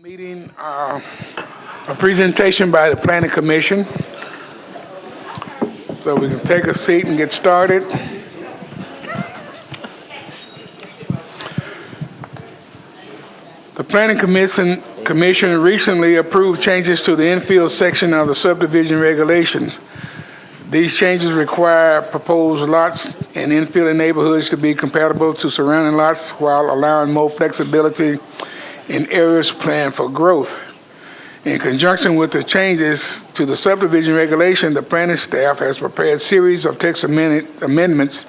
Meeting, a presentation by the Planning Commission. So we can take a seat and get started. The Planning Commission recently approved changes to the infill section of the subdivision regulations. These changes require proposed lots in infill neighborhoods to be compatible to surrounding lots while allowing more flexibility in areas planned for growth. In conjunction with the changes to the subdivision regulation, the planning staff has prepared a series of text amendments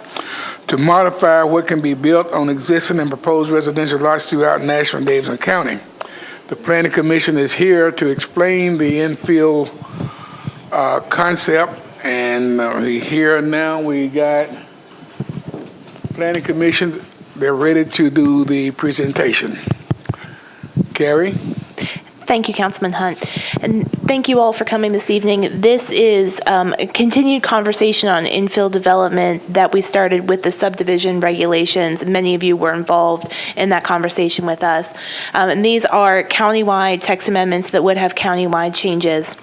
to modify what can be built on existing and proposed residential lots throughout Nashville and Davidson County. The Planning Commission is here to explain the infill concept, and here now we got Planning Commission. They're ready to do the presentation. Carrie? Thank you, Councilman Hunt. And thank you all for coming this evening. This is a continued conversation on infill development that we started with the subdivision regulations. Many of you were involved in that conversation with us. And these are countywide text amendments that would have countywide changes.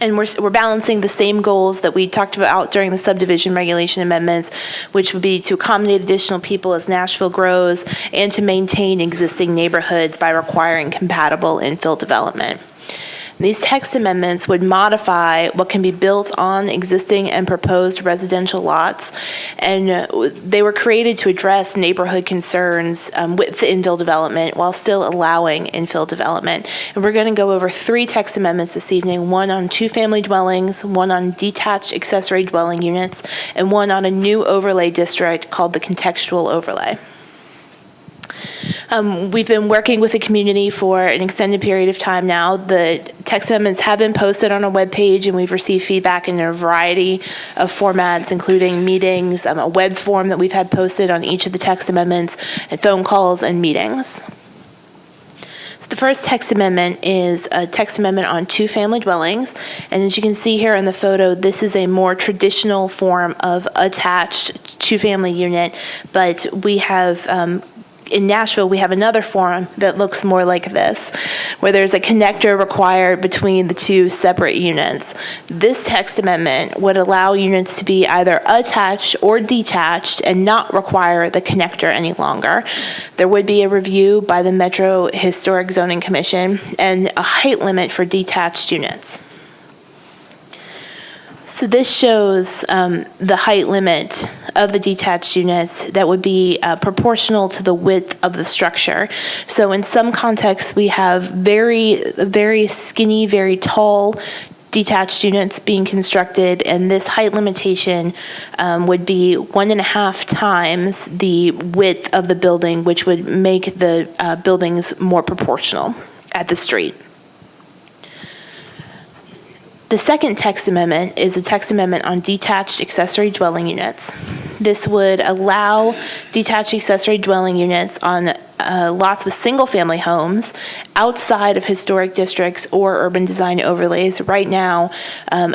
And we're balancing the same goals that we talked about during the subdivision regulation amendments, which would be to accommodate additional people as Nashville grows and to maintain existing neighborhoods by requiring compatible infill development. These text amendments would modify what can be built on existing and proposed residential lots, and they were created to address neighborhood concerns with infill development while still allowing infill development. And we're going to go over 3 text amendments this evening, one on 2-family dwellings, one on detached accessory dwelling units, and one on a new overlay district called the contextual overlay. We've been working with the community for an extended period of time now. The text amendments have been posted on our webpage, and we've received feedback in a variety of formats, including meetings, a web form that we've had posted on each of the text amendments, and phone calls and meetings. So the first text amendment is a text amendment on 2-family dwellings. And as you can see here in the photo, this is a more traditional form of attached 2-family unit, but we have in Nashville, we have another form that looks more like this, where there's a connector required between the 2 separate units. This text amendment would allow units to be either attached or detached and not require the connector any longer. There would be a review by the Metro Historic Zoning Commission and a height limit for detached units. So this shows the height limit of the detached units that would be proportional to the width of the structure. So in some contexts, we have very skinny, very tall detached units being constructed, and this height limitation would be 1.5 times the width of the building, which would make the buildings more proportional at the street. The second text amendment is a text amendment on detached accessory dwelling units. This would allow detached accessory dwelling units on lots with single-family homes outside of historic districts or urban design overlays. Right now,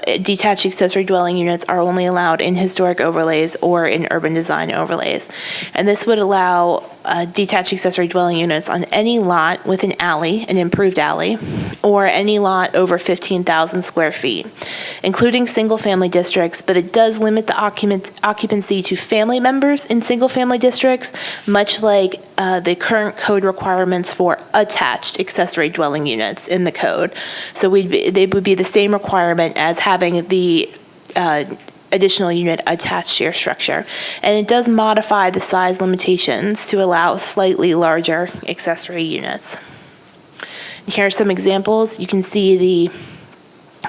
detached accessory dwelling units are only allowed in historic overlays or in urban design overlays. And this would allow detached accessory dwelling units on any lot with an alley, an improved alley, or any lot over 15,000 square feet, including single-family districts, but it does limit the occupancy to family members in single-family districts, much like the current code requirements for attached accessory dwelling units in the code. So they would be the same requirement as having the additional unit attached to your structure. And it does modify the size limitations to allow slightly larger accessory units. And here are some examples. You can see the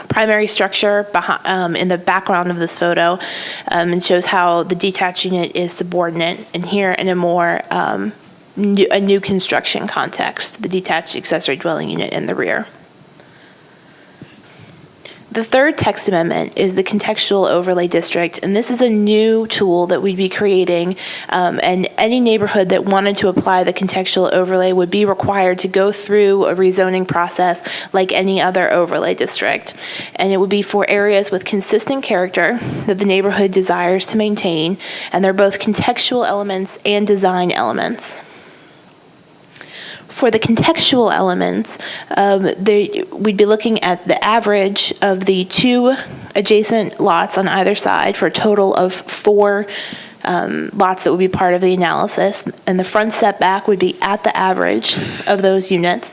primary structure in the background of this photo, and shows how the detached unit is subordinate. And here in a more a new construction context, the detached accessory dwelling unit in the rear. The third text amendment is the contextual overlay district, and this is a new tool that we'd be creating, and any neighborhood that wanted to apply the contextual overlay would be required to go through a rezoning process like any other overlay district. And it would be for areas with consistent character that the neighborhood desires to maintain, and they're both contextual elements and design elements. For the contextual elements, we'd be looking at the average of the two adjacent lots on either side for a total of 4 lots that would be part of the analysis. And the front setback would be at the average of those units.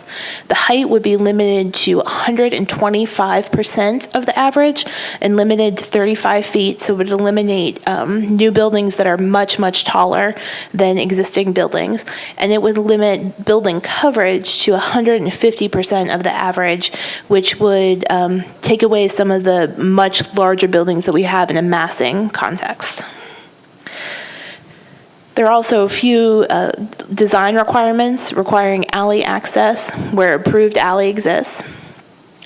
The height would be limited to 125% of the average and limited to 35 feet. So it would eliminate new buildings that are much, much taller than existing buildings. And it would limit building coverage to 150% of the average, which would take away some of the much larger buildings that we have in a massing context. There are also a few design requirements requiring alley access where approved alley exists,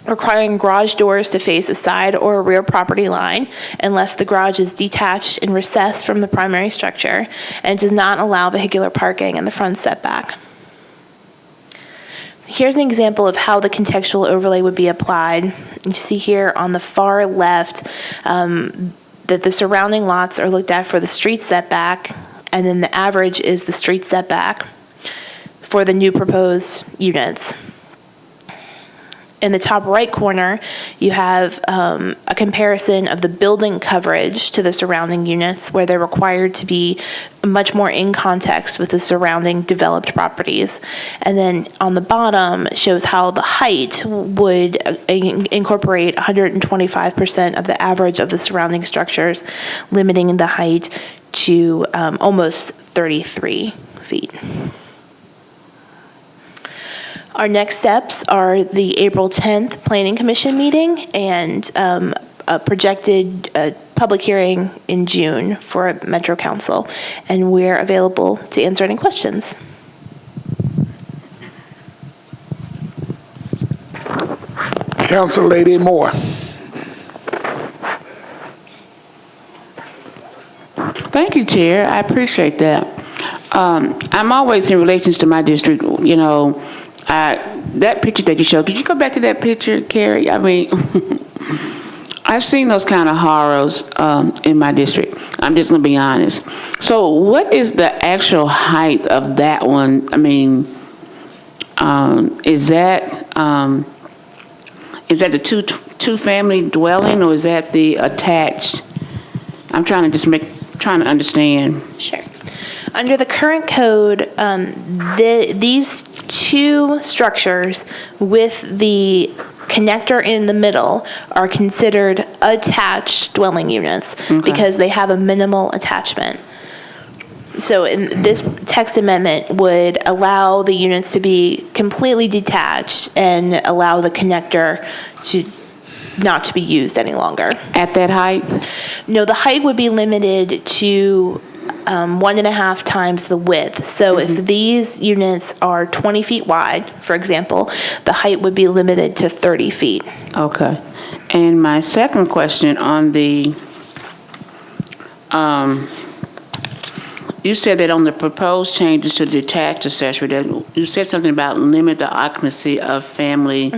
requiring garage doors to face a side or a rear property line unless the garage is detached and recessed from the primary structure, and does not allow vehicular parking in the front setback. Here's an example of how the contextual overlay would be applied. You see here on the far left that the surrounding lots are looked at for the street setback, and then the average is the street setback for the new proposed units. In the top right corner, you have a comparison of the building coverage to the surrounding units, where they're required to be much more in context with the surrounding developed properties. And then on the bottom shows how the height would incorporate 125% of the average of the surrounding structures, limiting the height to almost 33 feet. Our next steps are the April 10th Planning Commission meeting and a projected public hearing in June for Metro Council. And we're available to answer any questions. Council Lady Moore. Thank you, Chair. I appreciate that. I'm always in relations to my district, you know, that picture that you showed, could you go back to that picture, Carrie? I mean, I've seen those kind of horrors in my district. I'm just going to be honest. So what is the actual height of that one? I mean, is that the two-family dwelling, or is that the attached? I'm trying to understand. Sure. Under the current code, these two structures with the connector in the middle are considered attached dwelling units because they have a minimal attachment. So in this text amendment would allow the units to be completely detached and allow the connector to not to be used any longer. At that height? No, the height would be limited to 1.5 times the width. So if these units are 20 feet wide, for example, the height would be limited to 30 feet. Okay. And my second question on the, you said that on the proposed changes to detached accessory, that you said something about limit the occupancy of family.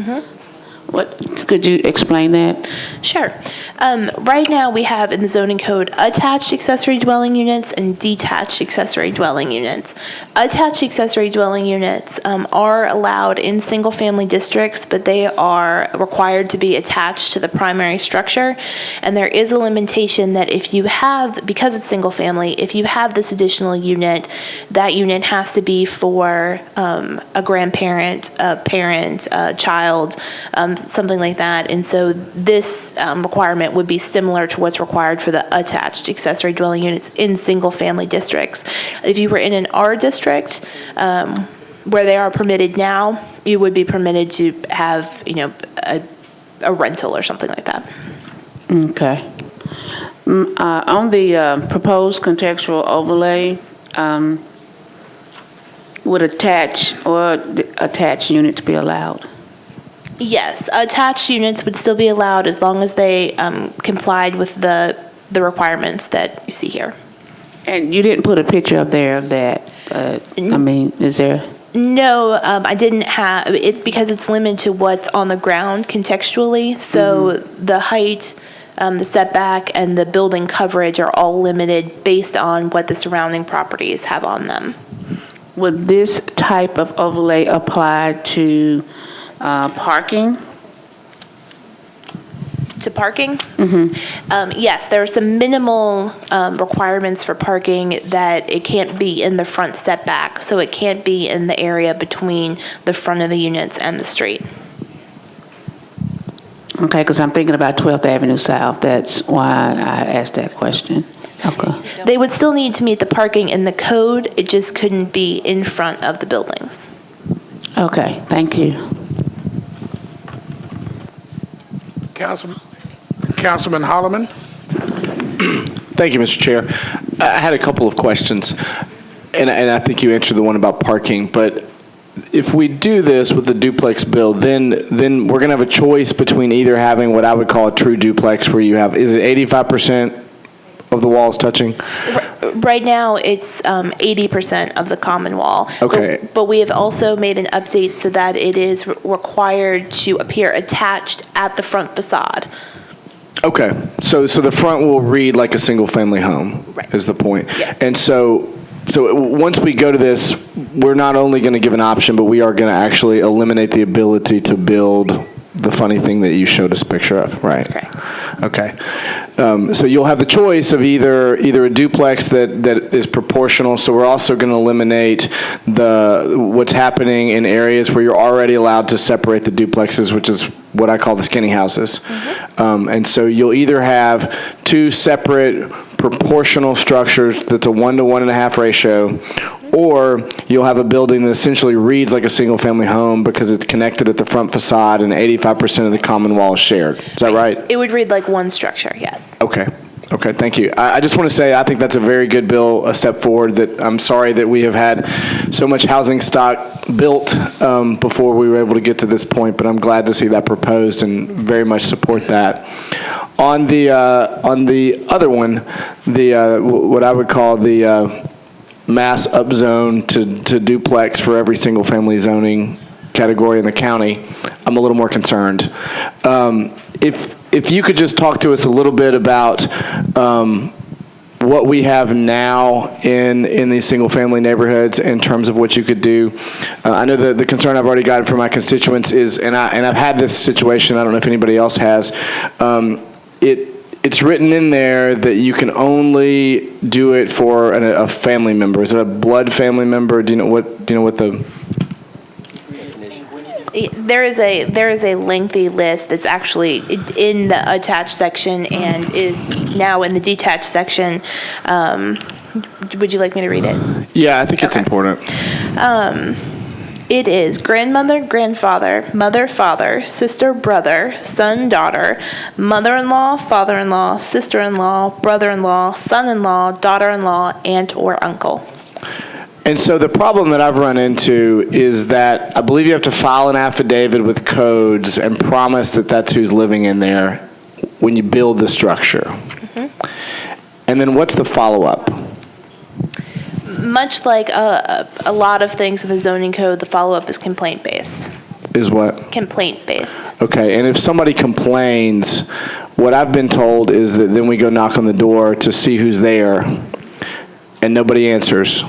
What, could you explain that? Sure. Right now we have in the zoning code attached accessory dwelling units and detached accessory dwelling units. Attached accessory dwelling units are allowed in single family districts, but they are required to be attached to the primary structure. And there is a limitation that if you have, because it's single family, if you have this additional unit, that unit has to be for a grandparent, a parent, a child, something like that. And so this requirement would be similar to what's required for the attached accessory dwelling units in single family districts. If you were in an R district, where they are permitted now, you would be permitted to have, you know, a rental or something like that. Okay. On the proposed contextual overlay, would attached units be allowed? Yes, attached units would still be allowed as long as they complied with the requirements that you see here. And you didn't put a picture up there of that. I mean, is there? No, I didn't have. It's because it's limited to what's on the ground contextually. So the height, the setback, and the building coverage are all limited based on what the surrounding properties have on them. would this type of overlay apply to parking? To parking? Yes, there are some minimal requirements for parking that it can't be in the front setback, so it can't be in the area between the front of the units and the street. Okay, because I'm thinking about 12th Avenue South. That's why I asked that question. Okay. They would still need to meet the parking in the code, it just couldn't be in front of the buildings. Okay, thank you. Councilman Holloman? Thank you, Mr. Chair. I had a couple of questions, and I think you answered the one about parking, but if we do this with the duplex build, then we're going to have a choice between either having what I would call a true duplex where you have, is it 85% of the walls touching? Right now, it's 80% of the common wall. Okay. But we have also made an update so that it is required to appear attached at the front facade. Okay, so the front will read like a single-family home, Right. is the point. Yes. And so once we go to this, we're not only going to give an option, but we are going to actually eliminate the ability to build the funny thing that you showed us a picture of, right? That's correct. Okay. So you'll have the choice of either a duplex that is proportional. So we're also going to eliminate what's happening in areas where you're already allowed to separate the duplexes, which is what I call the skinny houses. And so you'll either have two separate proportional structures that's a 1 to 1.5 ratio, or you'll have a building that essentially reads like a single-family home because it's connected at the front facade and 85% of the common wall is shared. Is that right? It would read like one structure, yes. Okay. Okay, thank you. I just want to say I think that's a very good bill, a step forward. That I'm sorry that we have had so much housing stock built before we were able to get to this point, but I'm glad to see that proposed and very much support that. On the other one, what I would call the mass upzone to duplex for every single family zoning category in the county, I'm a little more concerned. If you could just talk to us a little bit about what we have now in these single-family neighborhoods in terms of what you could do. I know the concern I've already gotten from my constituents is, and I've had this situation, I don't know if anybody else has, it's written in there that you can only do it for a family member. Is it a blood family member? Do you know what the... There is a lengthy list that's actually in the attached section and is now in the detached section. Would you like me to read it? Yeah, I think it's important. It is grandmother, grandfather, mother, father, sister, brother, son, daughter, mother-in-law, father-in-law, sister-in-law, brother-in-law, son-in-law, daughter-in-law, aunt or uncle. And so the problem that I've run into is that I believe you have to file an affidavit with codes and promise that that's who's living in there when you build the structure. And then what's the follow-up? Much like a lot of things in the zoning code, the follow-up is complaint-based. Is what? Complaint-based. Okay, and if somebody complains, what I've been told is that then we go knock on the door to see who's there, and nobody answers,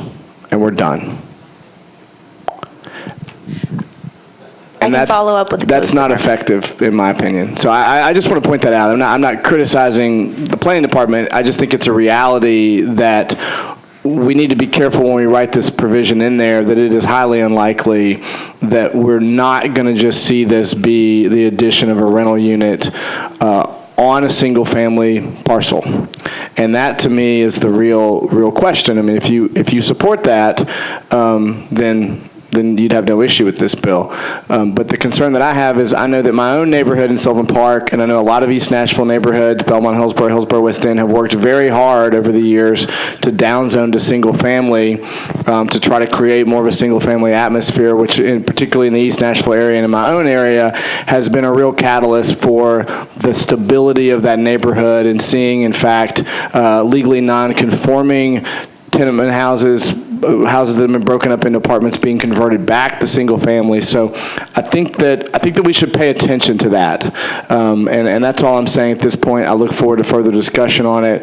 and we're done. I can follow up with the That's codes not department. effective, in my opinion. So I just want to point that out. I'm not criticizing the planning department. I just think it's a reality that we need to be careful when we write this provision in there, that it is highly unlikely that we're not going to just see this be the addition of a rental unit on a single-family parcel. And that, to me, is the real question. I mean, if you support that, then you'd have no issue with this bill. But the concern that I have is I know that my own neighborhood in Sylvan Park, and I know a lot of East Nashville neighborhoods, Belmont, Hillsborough, West End, have worked very hard over the years to downzone to single family to try to create more of a single family atmosphere, which particularly in the East Nashville area and in my own area has been a real catalyst for the stability of that neighborhood and seeing, in fact, legally non-conforming tenement houses houses that have been broken up into apartments being converted back to single family. So I think that we should pay attention to that. And that's all I'm saying at this point. I look forward to further discussion on it.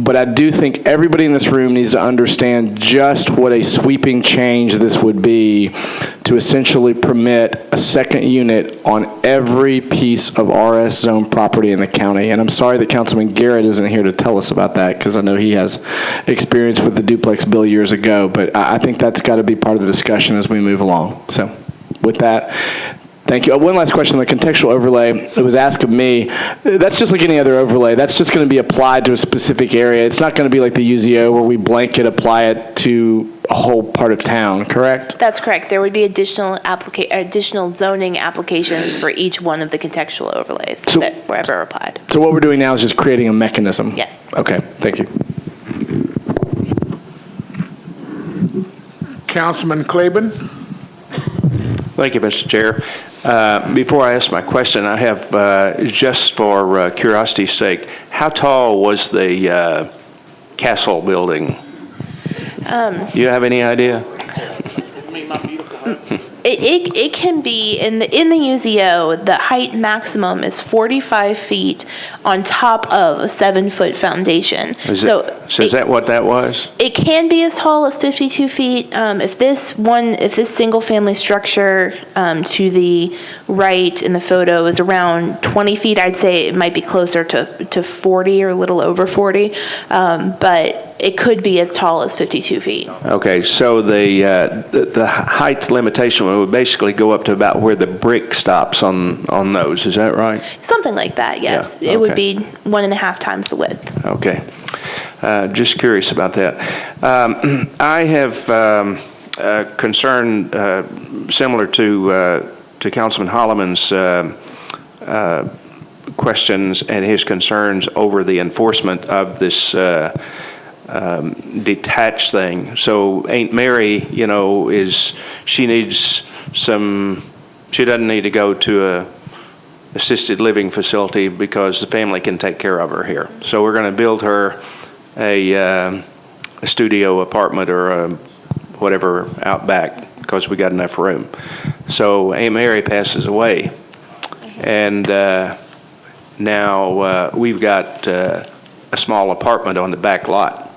But I do think everybody in this room needs to understand just what a sweeping change this would be to essentially permit a second unit on every piece of RS zone property in the county. And I'm sorry that Councilman Garrett isn't here to tell us about that, because I know he has experience with the duplex bill years ago, but I think that's got to be part of the discussion as we move along. So with that, thank you. One last question on the contextual overlay. It was asked of me. That's just like any other overlay. That's just going to be applied to a specific area. It's not going to be like the UZO where we blanket apply it to a whole part of town, correct? That's correct. There would be additional zoning applications for each one of the contextual overlays that were ever applied. So what we're doing now is just creating a mechanism? Yes. Okay, thank you. Councilman Claiborne? Thank you, Mr. Chair. Before I ask my question, I have, just for curiosity's sake, how tall was the castle building? Do you have any idea? It can be, in the UZO, the height maximum is 45 feet on top of a 7-foot foundation. So is that what that was? It can be as tall as 52 feet. If this single-family structure to the right in the photo is around 20 feet, I'd say it might be closer to 40 or a little over 40. But it could be as tall as 52 feet. Okay, so the height limitation would basically go up to about where the brick stops on those. Is that right? Something like that, yes. Yeah, It would okay. be 1.5 times the width. Okay. Just curious about that. I have a concern similar to Councilman Holloman's questions and his concerns over the enforcement of this detached thing. So Aunt Mary, she doesn't need to go to a assisted living facility because the family can take care of her here. So we're going to build her a studio apartment or whatever out back because we got enough room. So Aunt Mary passes away, and now we've got a small apartment on the back lot.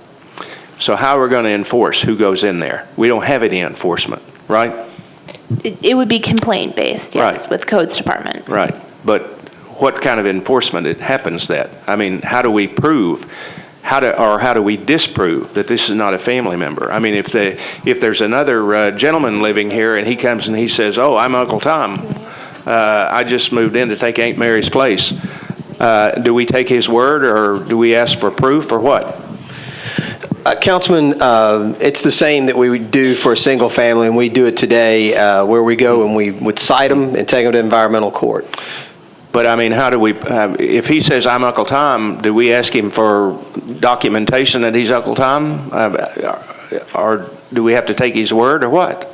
So how are we going to enforce who goes in there? We don't have any enforcement, right? It would be complaint-based, yes, Right. with Codes Department. Right. But what kind of enforcement happens that? I mean, how do we prove, how do we disprove that this is not a family member? I mean, if there's another gentleman living here and he comes and he says, "Oh, I'm Uncle Tom. I just moved in to take Aunt Mary's place." Do we take his word, or do we ask for proof, or what? Councilman, it's the same that we would do for a single family, and we do it today where we go and we would cite them and take them to environmental court. But I mean, how do we, if he says, "I'm Uncle Tom," do we ask him for documentation that he's Uncle Tom? Or do we have to take his word, or what?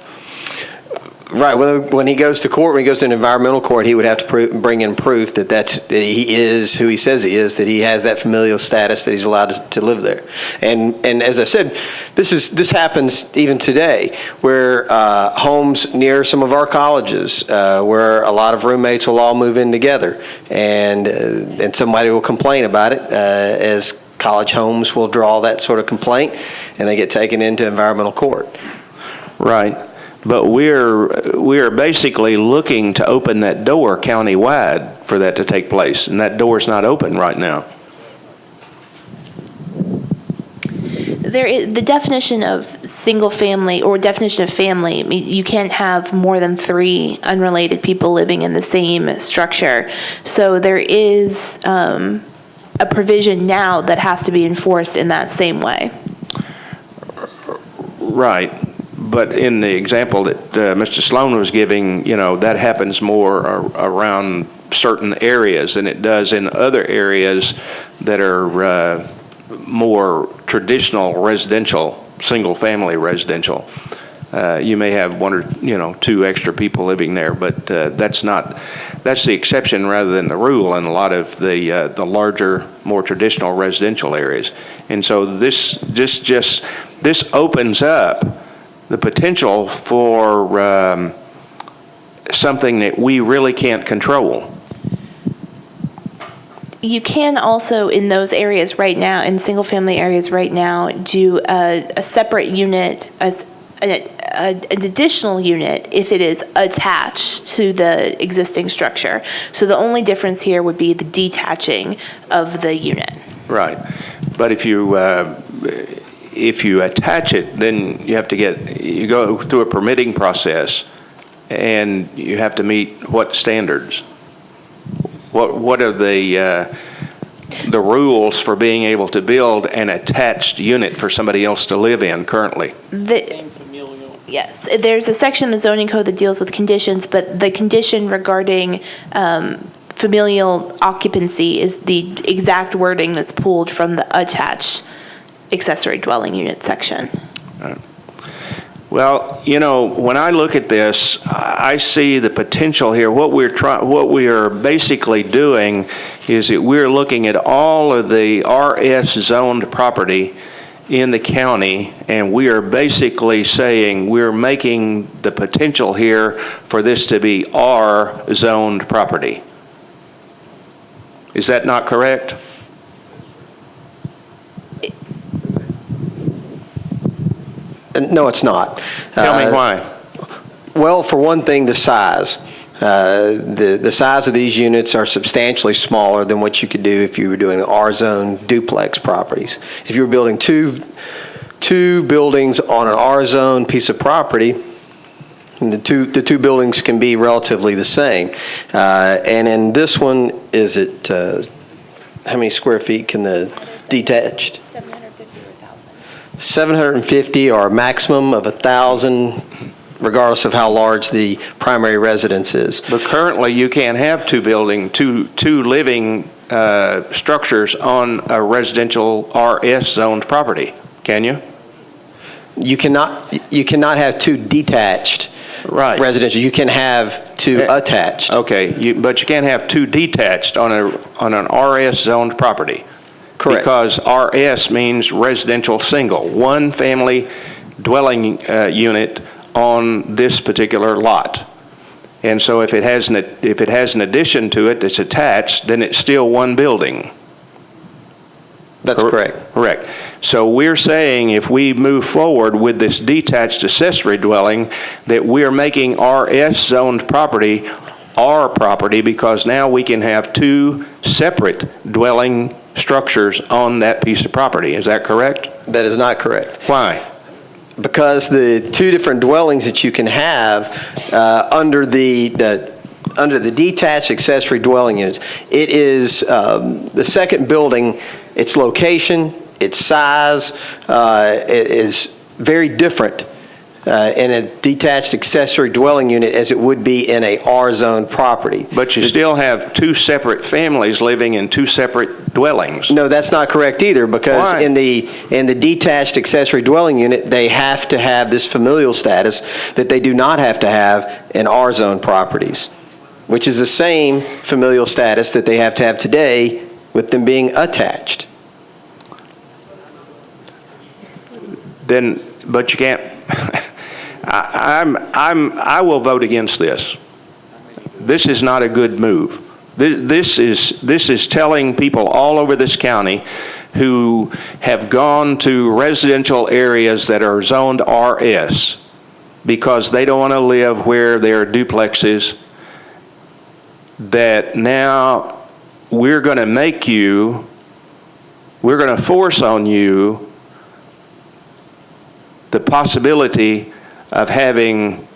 Right. When he goes to court, when he goes to an environmental court, he would have to bring in proof that he is who he says he is, that he has that familial status, that he's allowed to live there. And as I said, this happens even today, where homes near some of our colleges, where a lot of roommates will all move in together, and somebody will complain about it, as college homes will draw that sort of complaint, and they get taken into environmental court. Right. But we're basically looking to open that door countywide for that to take place, and that door's not open right now. The definition of single family, or definition of family, you can't have more than 3 unrelated people living in the same structure. So there is a provision now that has to be enforced in that same way. Right. But in the example that Mr. Sloan was giving, that happens more around certain areas than it does in other areas that are more traditional residential, single-family residential. You may have one or, two extra people living there, but that's the exception rather than the rule in a lot of the larger, more traditional residential areas. And so this opens up the potential for something that we really can't control. You can also, in those areas right now, in single-family areas right now, do a separate unit, an additional unit if it is attached to the existing structure. So the only difference here would be the detaching of the unit. Right. But if you attach it, then you go through a permitting process, and you have to meet what standards? What are the rules for being able to build an attached unit for somebody else to live in currently? Yes, there's a section in the zoning code that deals with conditions, but the condition regarding familial occupancy is the exact wording that's pulled from the attached accessory dwelling unit section. Well, when I look at this, I see the potential here. What we are basically doing is that we're looking at all of the RS zoned property in the county, and we are basically saying we're making the potential here for this to be R zoned property. Is that not correct? No, it's not. Tell me why. Well, for one thing, the size. The size of these units are substantially smaller than what you could do if you were doing R-zone duplex properties. If you were building two buildings on an R-zone piece of property, the two buildings can be relatively the same. And in this one, is it how many square feet can the detached? 750 or a maximum of 1,000, regardless of how large the primary residence is. But currently, you can't have two living structures on a residential RS zoned property, can you? You cannot have two detached residential. You can have two attached. Okay, but you can't have two detached on an RS zoned property. Correct. Because RS means residential single, one family dwelling unit on this particular lot. And so if it has an addition to it that's attached, then it's still one building. That's correct. Correct. So we're saying if we move forward with this detached accessory dwelling, that we're making RS zoned property our property, because now we can have two separate dwelling structures on that piece of property. Is that correct? That is not correct. Why? Because the two different dwellings that you can have under the detached accessory dwelling units, it is the second building, its location, its size it is very different in a detached accessory dwelling unit as it would be in a R-zone property. But you still have two separate families living in two separate dwellings. No, that's not correct either, because Why? in the detached accessory dwelling unit, they have to have this familial status that they do not have to have in R-zone properties, which is the same familial status that they have to have today with them being attached. But you can't. I will vote against this. This is not a good move. This is telling people all over this county who have gone to residential areas that are zoned RS because they don't want to live where there are duplexes, that now we're going to force on you the possibility of having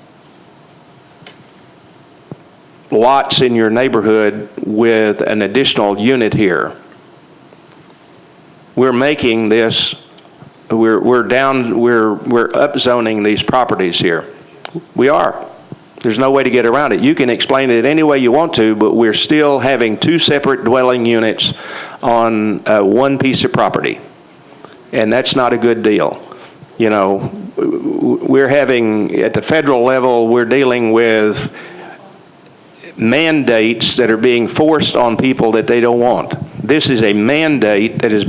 lots in your neighborhood with an additional unit here. We're making this, we're upzoning these properties here. We are. There's no way to get around it. You can explain it any way you want to, but we're still having two separate dwelling units on one piece of property. And that's not a good deal. You know, we're having, at the federal level, we're dealing with mandates that are being forced on people that they don't want. This is a mandate that is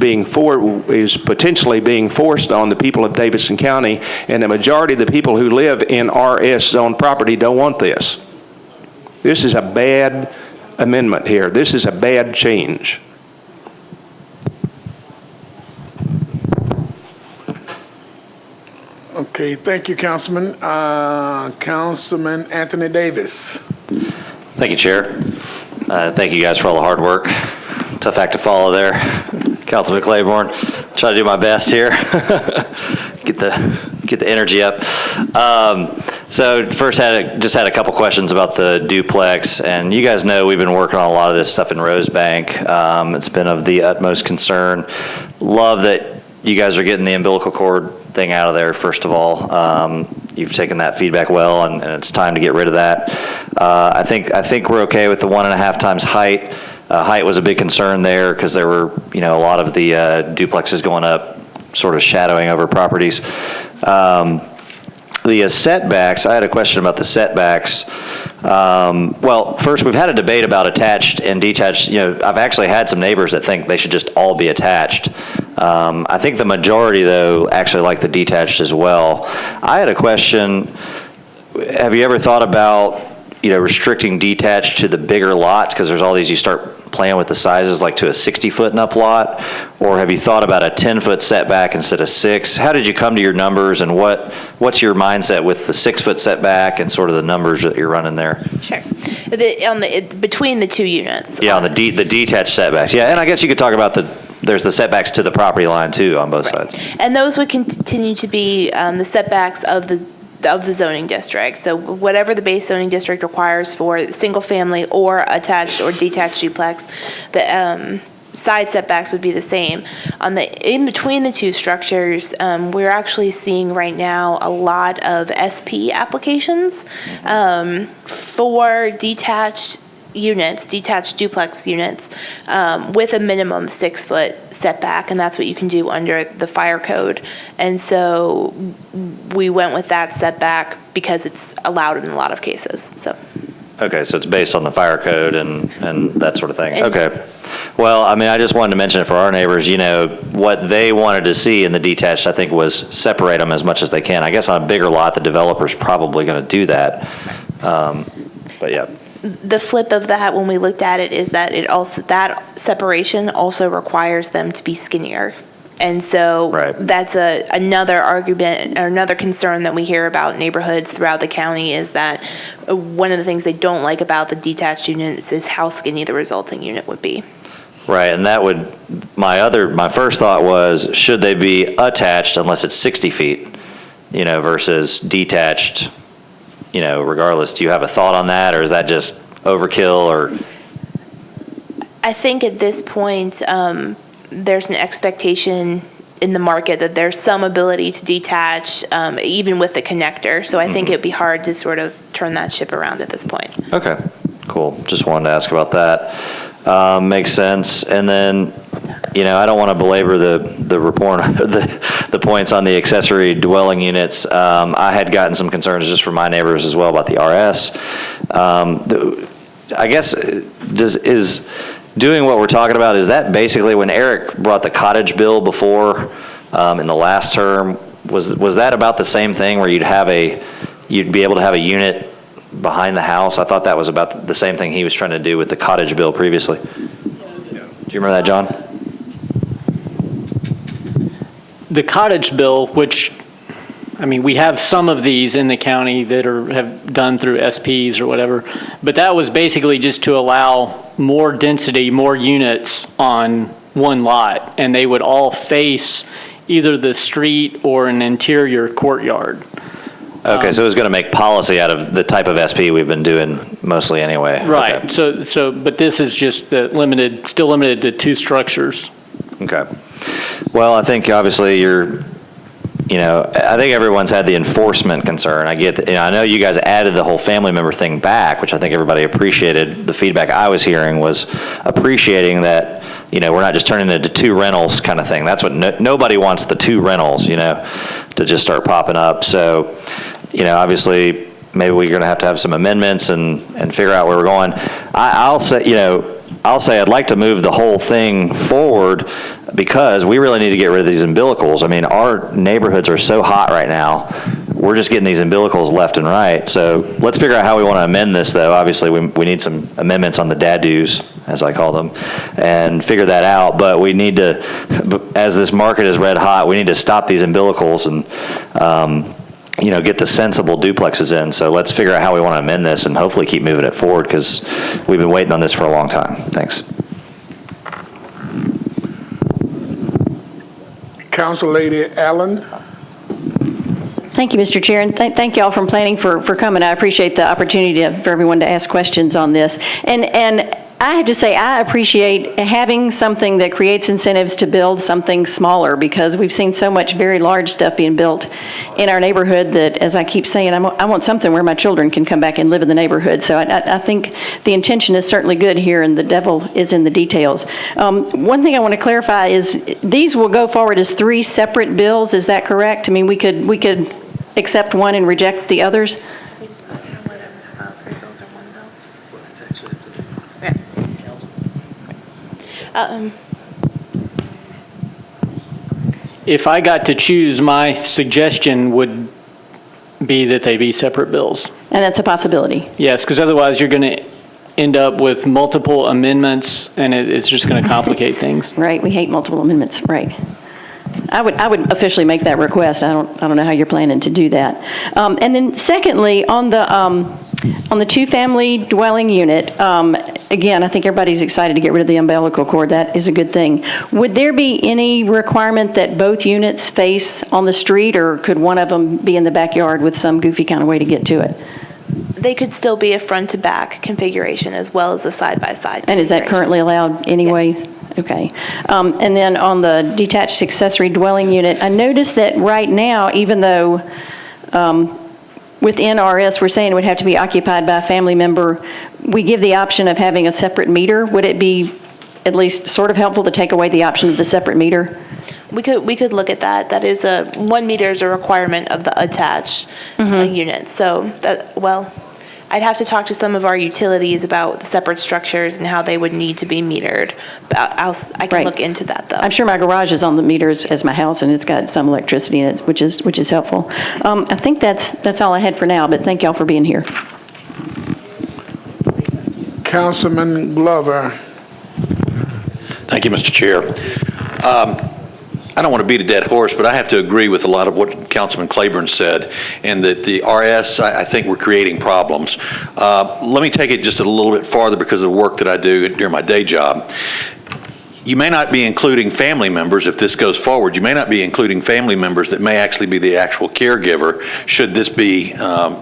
potentially being forced on the people of Davidson County, and the majority of the people who live in RS zone property don't want this. This is a bad amendment here. This is a bad change. Okay, thank you, Councilman. Councilman Anthony Davis. Thank you, Chair. Thank you guys for all the hard work. Tough act to follow there. Councilman Claiborne, try to do my best here. Get the energy up. So first, just had a couple questions about the duplex, and you guys know we've been working on a lot of this stuff in Rosebank. It's been of the utmost concern. Love that you guys are getting the umbilical cord thing out of there, first of all. You've taken that feedback well, and it's time to get rid of that. I think we're okay with the 1.5 times height. Height was a big concern there because there were, a lot of the duplexes going up, sort of shadowing over properties. The setbacks, I had a question about the setbacks. Well, first, we've had a debate about attached and detached. I've actually had some neighbors that think they should just all be attached. I think the majority, though, actually like the detached as well. I had a question. Have you ever thought about, restricting detached to the bigger lots? Because there's all these, you start playing with the sizes, like to a 60-foot and up lot? Or have you thought about a 10-foot setback instead of 6? How did you come to your numbers, and what's your mindset with the 6-foot setback and sort of the numbers that you're running there? Sure. Between the two units. Yeah, on the detached setbacks. Yeah, and I guess you could talk about there's the setbacks to the property line too on both sides. And those would continue to be the setbacks of the zoning district. So whatever the base zoning district requires for single family or attached or detached duplex, the side setbacks would be the same. In between the two structures, we're actually seeing right now a lot of SP applications for detached duplex units, with a minimum 6-foot setback, and that's what you can do under the fire code. And so we went with that setback because it's allowed in a lot of cases. So. Okay, so it's based on the fire code and that sort of thing. Okay. Well, I just wanted to mention it for our neighbors. What they wanted to see in the detached, I think, was separate them as much as they can. I guess on a bigger lot, the developer's probably going to do that. But yeah. The flip of that, when we looked at it, is that that separation also requires them to be skinnier. And so that's another argument or another concern that we hear about neighborhoods throughout the county, is that one of the things they don't like about the detached units is how skinny the resulting unit would be. Right, and that would, my first thought was, should they be attached unless it's 60 feet, versus detached, regardless? Do you have a thought on that, or is that just overkill? Or I think at this point, there's an expectation in the market that there's some ability to detach, even with the connector. So I think it'd be hard to sort of turn that ship around at this point. Okay, cool. Just wanted to ask about that. Makes sense. And then, I don't want to belabor the report, the points on the accessory dwelling units. I had gotten some concerns just from my neighbors as well about the RS. I guess is doing what we're talking about, is that basically when Eric brought the cottage bill before in the last term, was that about the same thing where you'd be able to have a unit behind the house? I thought that was about the same thing he was trying to do with the cottage bill previously. Do you remember that, John? The cottage bill, which, we have some of these in the county that have done through SPs or whatever, but that was basically just to allow more density, more units on one lot, and they would all face either the street or an interior courtyard. Okay, so it was going to make policy out of the type of SP we've been doing mostly anyway. Right. Okay. But this is just still limited to 2 structures. Okay. Well, I think obviously I think everyone's had the enforcement concern. I get, I know you guys added the whole family member thing back, which I think everybody appreciated. The feedback I was hearing was appreciating that we're not just turning it into 2 rentals kind of thing. That's what, nobody wants the 2 rentals, to just start popping up. So, obviously, maybe we're going to have some amendments and figure out where we're going. I'll say I'd like to move the whole thing forward because we really need to get rid of these umbilicals. I mean, our neighborhoods are so hot right now. We're just getting these umbilicals left and right. So let's figure out how we want to amend this, though. Obviously, we need some amendments on the DADUs, as I call them, and figure that out. But we need to, as this market is red hot, we need to stop these umbilicals and get the sensible duplexes in. So let's figure out how we want to amend this and hopefully keep moving it forward because we've been waiting on this for a long time. Thanks. Council Lady Allen. Thank you, Mr. Chair, and thank you all from planning for coming. I appreciate the opportunity for everyone to ask questions on this. And I have to say, I appreciate having something that creates incentives to build something smaller because we've seen so much very large stuff being built in our neighborhood that, as I keep saying, I want something where my children can come back and live in the neighborhood. So I think the intention is certainly good here, and the devil is in the details. One thing I want to clarify is these will go forward as 3 separate bills. Is that correct? I mean, we could accept one and reject the others? If I got to choose, my suggestion would be that they be separate bills. And that's a possibility. Yes, because otherwise you're going to end up with multiple amendments, and it's just going to complicate things. Right, we hate multiple amendments, right. I would officially make that request. I don't know how you're planning to do that. And then secondly, on the 2-family dwelling unit, again, I think everybody's excited to get rid of the umbilical cord. That is a good thing. Would there be any requirement that both units face on the street, or could one of them be in the backyard with some goofy kind of way to get to it? They could still be a front-to-back configuration as well as a side-by-side. And is that currently allowed anyway? Yes. Okay. And then on the detached accessory dwelling unit, I noticed that right now, even though within RS we're saying it would have to be occupied by a family member, we give the option of having a separate meter. Would it be at least sort of helpful to take away the option of the separate meter? We could look at that. That is 1 meter is a requirement of the attached unit. So I'd have to talk to some of our utilities about the separate structures and how they would need to be metered. But I can look into that, though. I'm sure my garage is on the meter as my house, and it's got some electricity in it, which is helpful. I think that's all I had for now, but thank y'all for being here. Councilman Glover. Thank you, Mr. Chair. I don't want to beat a dead horse, but I have to agree with a lot of what Councilman Claiborne said, and that the RS, I think we're creating problems. Let me take it just a little bit farther because of the work that I do during my day job. You may not be including family members if this goes forward. You may not be including family members that may actually be the actual caregiver should this be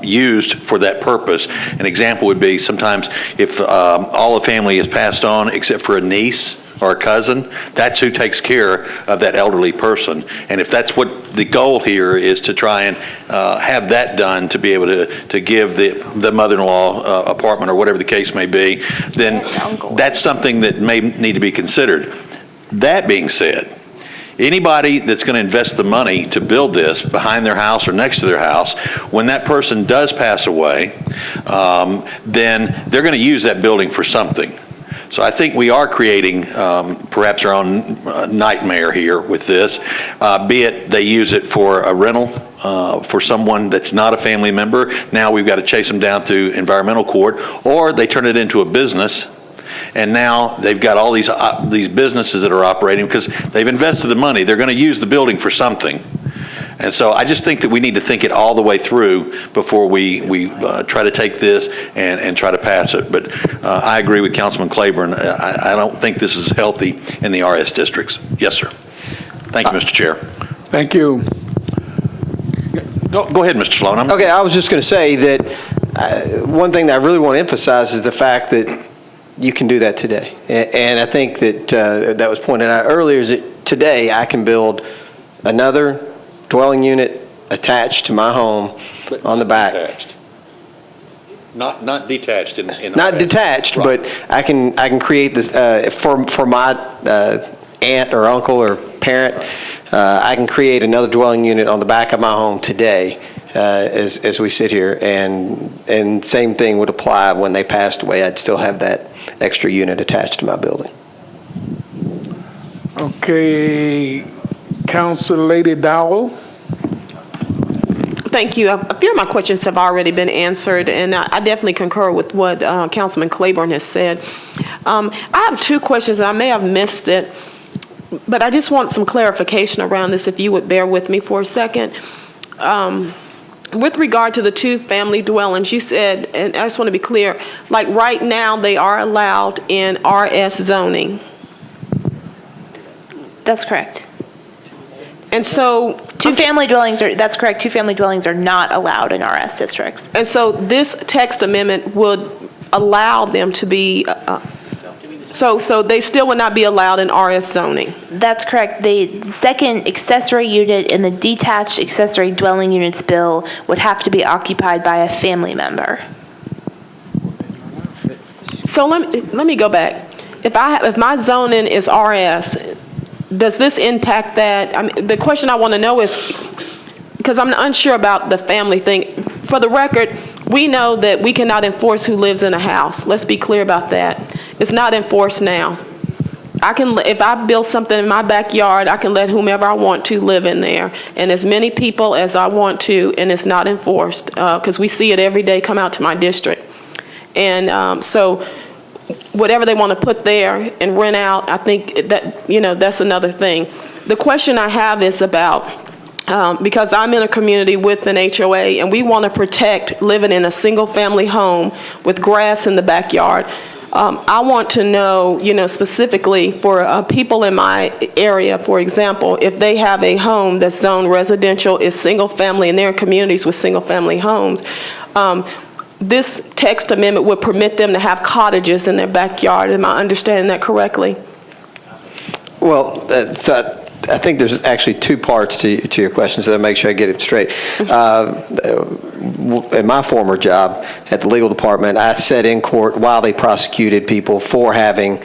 used for that purpose. An example would be sometimes if all the family is passed on except for a niece or a cousin, that's who takes care of that elderly person. And if that's what the goal here is, to try and have that done, to be able to give the mother-in-law apartment or whatever the case may be, then that's something that may need to be considered. That being said, anybody that's going to invest the money to build this behind their house or next to their house, when that person does pass away, then they're going to use that building for something. So I think we are creating perhaps our own nightmare here with this, be it they use it for a rental for someone that's not a family member. Now we've got to chase them down through environmental court, or they turn it into a business. And now they've got all these businesses that are operating because they've invested the money. They're going to use the building for something. And so I just think that we need to think it all the way through before we try to take this and try to pass it. But I agree with Councilman Claiborne. I don't think this is healthy in the RS districts. Yes, sir. Thank you, Mr. Chair. Thank you. Go ahead, Mr. Sloan. Okay, I was just going to say that one thing that I really want to emphasize is the fact that you can do that today. And I think that that was pointed out earlier, is that today I can build another dwelling unit attached to my home on the back. Not detached in. Not detached, Right. but I can create this, for my aunt or uncle or parent, I can create another dwelling unit on the back of my home today, as we sit here, and same thing would apply when they passed away. I'd still have that extra unit attached to my building. Okay, Councilor Lady Dowell. Thank you. A few of my questions have already been answered, and I definitely concur with what Councilman Claiborne has said. I have two questions, and I may have missed it, but I just want some clarification around this, if you would bear with me for a second. With regard to the two-family dwellings, you said, and I just want to be clear, like right now, they are allowed in RS zoning. That's correct. And so Two-family dwellings are, that's correct, two-family dwellings are not allowed in RS districts. And so this text amendment would allow them to be, so they still would not be allowed in RS zoning? That's correct. The second accessory unit in the detached accessory dwelling units bill would have to be occupied by a family member. So let me go back. If my zoning is RS, does this impact that? I mean, the question I want to know is, because I'm unsure about the family thing. For the record, we know that we cannot enforce who lives in a house. Let's be clear about that. It's not enforced now. If I build something in my backyard, I can let whomever I want to live in there, and as many people as I want to, and it's not enforced, because we see it every day come out to my district. And so whatever they want to put there and rent out, I think that, that's another thing. The question I have is about, because I'm in a community with an HOA, and we want to protect living in a single-family home with grass in the backyard. I want to know, specifically for people in my area, for example, if they have a home that's zoned residential, is single-family, and they're in communities with single-family homes, this text amendment would permit them to have cottages in their backyard. Am I understanding that correctly? Well, so I think there's actually two parts to your question, so I'll make sure I get it straight. In my former job at the legal department, I sat in court while they prosecuted people for having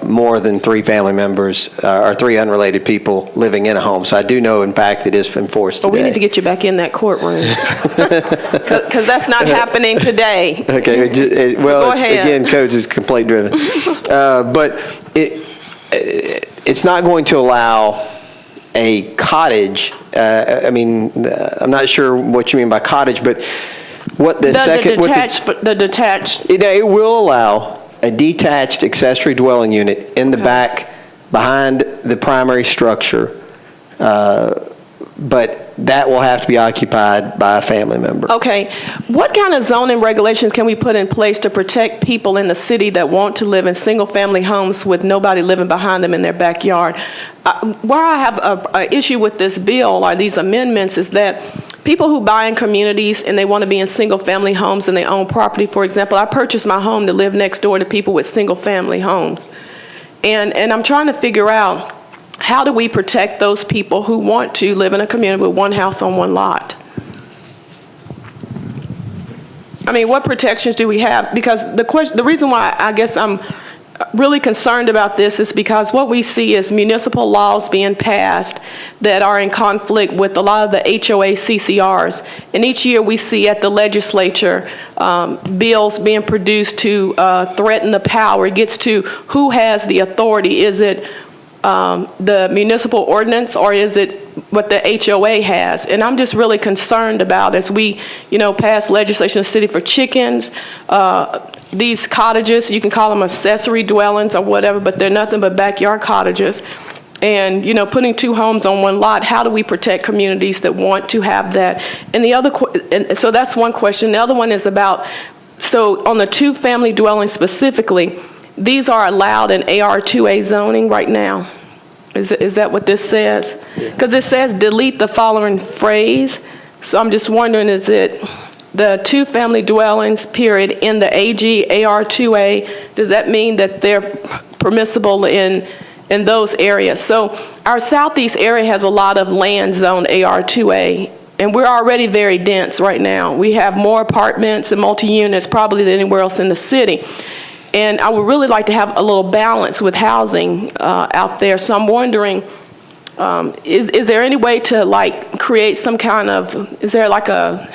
more than 3 family members or 3 unrelated people living in a home. So I do know, in fact, it is enforced today. Well, we need to get you back in that courtroom, because that's not happening today. Okay, Go ahead. Again, codes is complaint driven. But it's not going to allow a cottage. I'm not sure what you mean by cottage, but what the detached. It will allow a detached accessory dwelling unit in the back behind the primary structure, but that will have to be occupied by a family member. Okay. What kind of zoning regulations can we put in place to protect people in the city that want to live in single-family homes with nobody living behind them in their backyard? Where I have an issue with this bill or these amendments is that people who buy in communities and they want to be in single-family homes and they own property, for example, I purchased my home to live next door to people with single-family homes. And I'm trying to figure out, how do we protect those people who want to live in a community with one house on one lot? I mean, what protections do we have? Because the reason why I guess I'm really concerned about this is because what we see is municipal laws being passed that are in conflict with a lot of the HOA CCRs. And each year we see at the legislature bills being produced to threaten the power. It gets to who has the authority. Is it the municipal ordinance, or is it what the HOA has? And I'm just really concerned about, as we, pass legislation in the city for chickens, these cottages, you can call them accessory dwellings or whatever, but they're nothing but backyard cottages. And, putting 2 homes on one lot, how do we protect communities that want to have that? And so that's one question. The other one is about, so on the 2-family dwelling specifically, these are allowed in AR2A zoning right now. Is that what this says? Because it says delete the following phrase. So I'm just wondering, is it the 2-family dwellings, period, in the AG AR2A, does that mean that they're permissible in those areas? So our southeast area has a lot of land zoned AR2A, And we're already very dense right now. We have more apartments and multi-units probably than anywhere else in the city. And I would really like to have a little balance with housing out there. So I'm wondering, is there any way to like create some kind of, is there like a,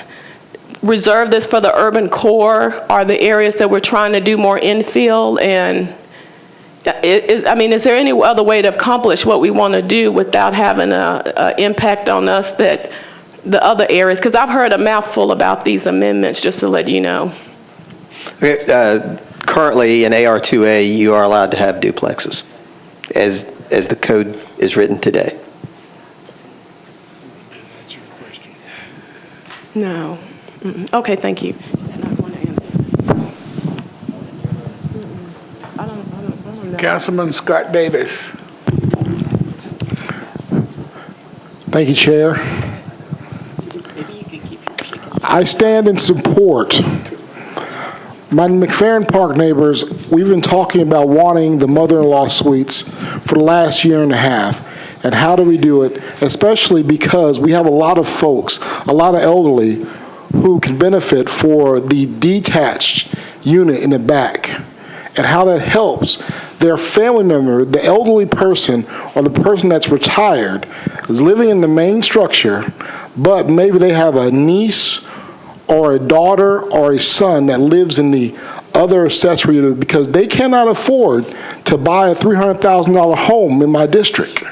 reserve this for the urban core? Are the areas that we're trying to do more infill? And is there any other way to accomplish what we want to do without having an impact on us that the other areas? Because I've heard a mouthful about these amendments, just to let you know. Okay, currently in AR2A, you are allowed to have duplexes, as the code is written today. No. Okay, thank you. It's not going to answer. I don't know. Councilman Scott Davis. Thank you, Chair. I stand in support. My McFerrin Park neighbors, we've been talking about wanting the mother-in-law suites for the last year and a half. And how do we do it? Especially because we have a lot of folks, a lot of elderly, who can benefit for the detached unit in the back, and how that helps their family member, the elderly person or the person that's retired, is living in the main structure, but maybe they have a niece or a daughter or a son that lives in the other accessory unit because they cannot afford to buy a $300,000 home in my district.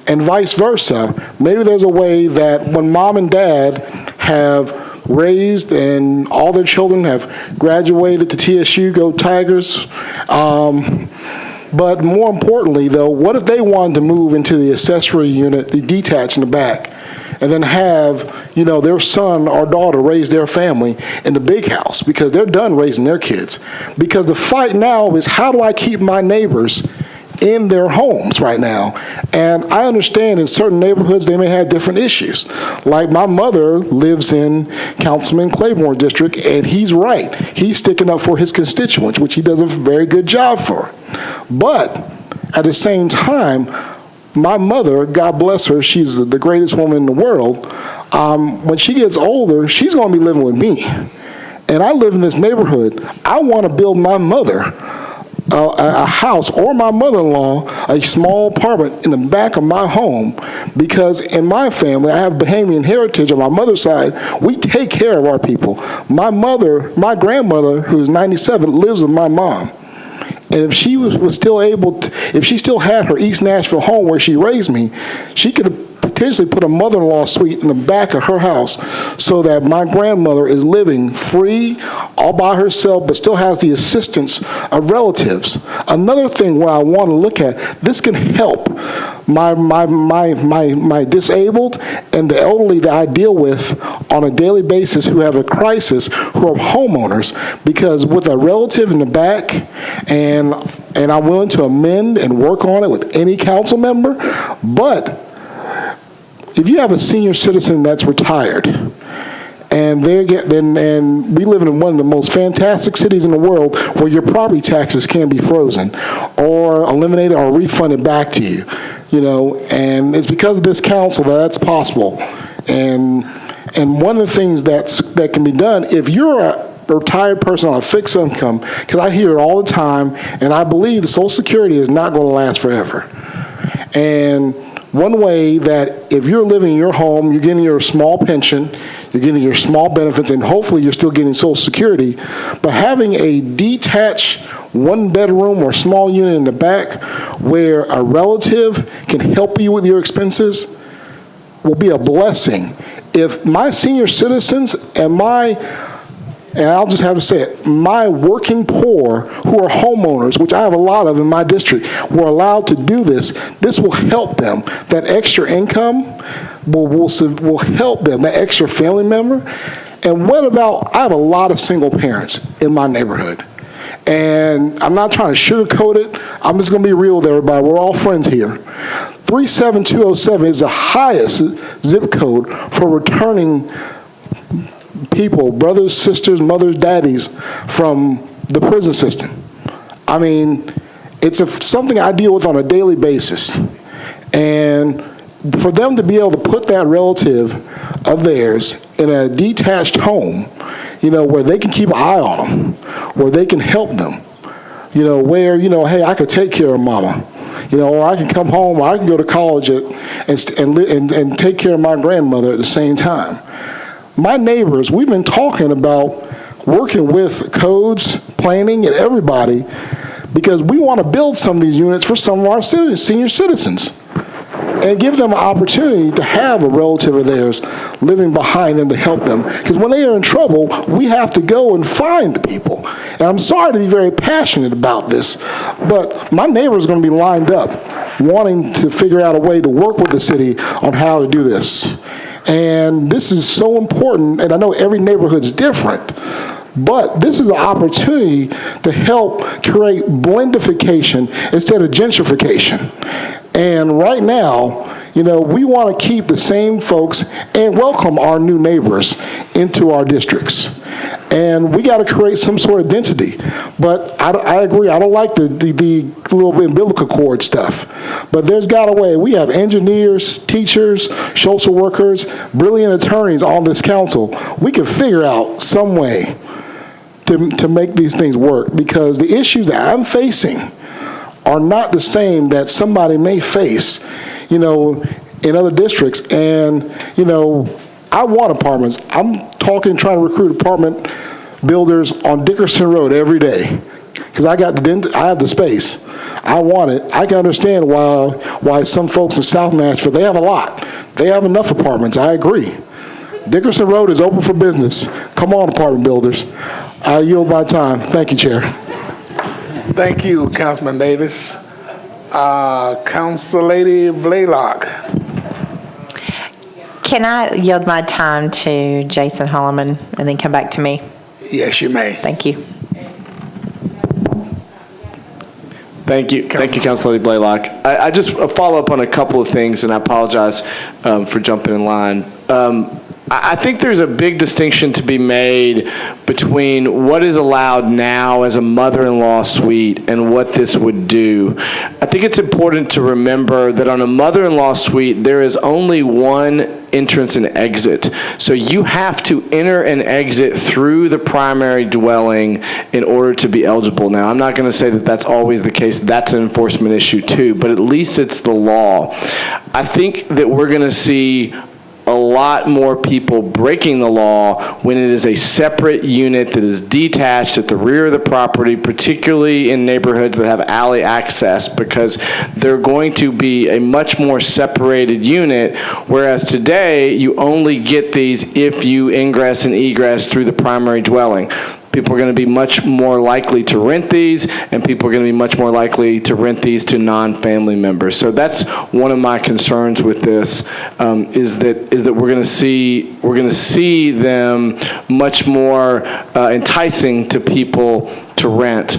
And vice versa. Maybe there's a way that when mom and dad have raised and all their children have graduated to TSU, go Tigers. But more importantly, though, what if they wanted to move into the accessory unit, the detached in the back, and then have, their son or daughter raise their family in the big house because they're done raising their kids? Because the fight now is, how do I keep my neighbors in their homes right now? And I understand in certain neighborhoods they may have different issues. Like my mother lives in Councilman Claiborne's district, and he's right. He's sticking up for his constituents, which he does a very good job for. But at the same time, my mother, God bless her, she's the greatest woman in the world. When she gets older, she's going to be living with me. And I live in this neighborhood. I want to build my mother a house, or my mother-in-law a small apartment in the back of my home, because in my family, I have Bahamian heritage on my mother's side. We take care of our people. My grandmother, who's 97, lives with my mom. And if she was still able to, if she still had her East Nashville home where she raised me, she could have potentially put a mother-in-law suite in the back of her house so that my grandmother is living free, all by herself, but still has the assistance of relatives. Another thing where I want to look at, this can help my disabled and the elderly that I deal with on a daily basis who have a crisis, who are homeowners, because with a relative in the back, and I'm willing to amend and work on it with any council member, but if you have a senior citizen that's retired, and we live in one of the most fantastic cities in the world where your property taxes can be frozen or eliminated or refunded back to you, and it's because of this council that's possible. And one of the things that can be done, if you're a retired person on a fixed income, because I hear it all the time, and I believe the Social Security is not going to last forever. And one way that if you're living in your home, you're getting your small pension, you're getting your small benefits, and hopefully you're still getting Social Security, but having a detached one-bedroom or small unit in the back where a relative can help you with your expenses will be a blessing. If my senior citizens and I'll just have to say it, my working poor who are homeowners, which I have a lot of in my district, were allowed to do this, this will help them. That extra income will help them, that extra family member. And what about, I have a lot of single parents in my neighborhood. And I'm not trying to sugarcoat it. I'm just going to be real with everybody. We're all friends here. 37207 is the highest zip code for returning people, brothers, sisters, mothers, daddies, from the prison system. I mean, it's something I deal with on a daily basis. And for them to be able to put that relative of theirs in a detached home, where they can keep an eye on them, where they can help them, where, hey, I could take care of mama, or I can come home, or I can go to college and take care of my grandmother at the same time. My neighbors, we've been talking about working with codes, planning, and everybody, because we want to build some of these units for some of our senior citizens and give them an opportunity to have a relative of theirs living behind them to help them. Because when they are in trouble, we have to go and find the people. And I'm sorry to be very passionate about this, but my neighbors are going to be lined up wanting to figure out a way to work with the city on how to do this. And this is so important, and I know every neighborhood's different, but this is the opportunity to help create blendification instead of gentrification. And right now, we want to keep the same folks and welcome our new neighbors into our districts. And we got to create some sort of density. But I agree, I don't like the little bit umbilical cord stuff. But there's got a way. We have engineers, teachers, social workers, brilliant attorneys on this council. We can figure out some way to make these things work, because the issues that I'm facing are not the same that somebody may face, in other districts. And, I want apartments. I'm trying to recruit apartment builders on Dickerson Road every day, because I have the space. I want it. I can understand why some folks in South Nashville, they have a lot. They have enough apartments. I agree. Dickerson Road is open for business. Come on, apartment builders. I yield my time. Thank you, Chair. Thank you, Councilman Davis. Council Lady Blaylock. Can I yield my time to Jason Holloman and then come back to me? Yes, you may. Thank you. Thank you, Council Lady Blaylock. I just follow up on a couple of things, and I apologize for jumping in line. I think there's a big distinction to be made between what is allowed now as a mother-in-law suite and what this would do. I think it's important to remember that on a mother-in-law suite, there is only one entrance and exit. So you have to enter and exit through the primary dwelling in order to be eligible. Now, I'm not going to say that that's always the case. That's an enforcement issue too, but at least it's the law. I think that we're going to see a lot more people breaking the law when it is a separate unit that is detached at the rear of the property, particularly in neighborhoods that have alley access, because they're going to be a much more separated unit, whereas today you only get these if you ingress and egress through the primary dwelling. People are going to be much more likely to rent these, and people are going to be much more likely to rent these to non-family members. So that's one of my concerns with this, is that we're going to see them much more enticing to people to rent.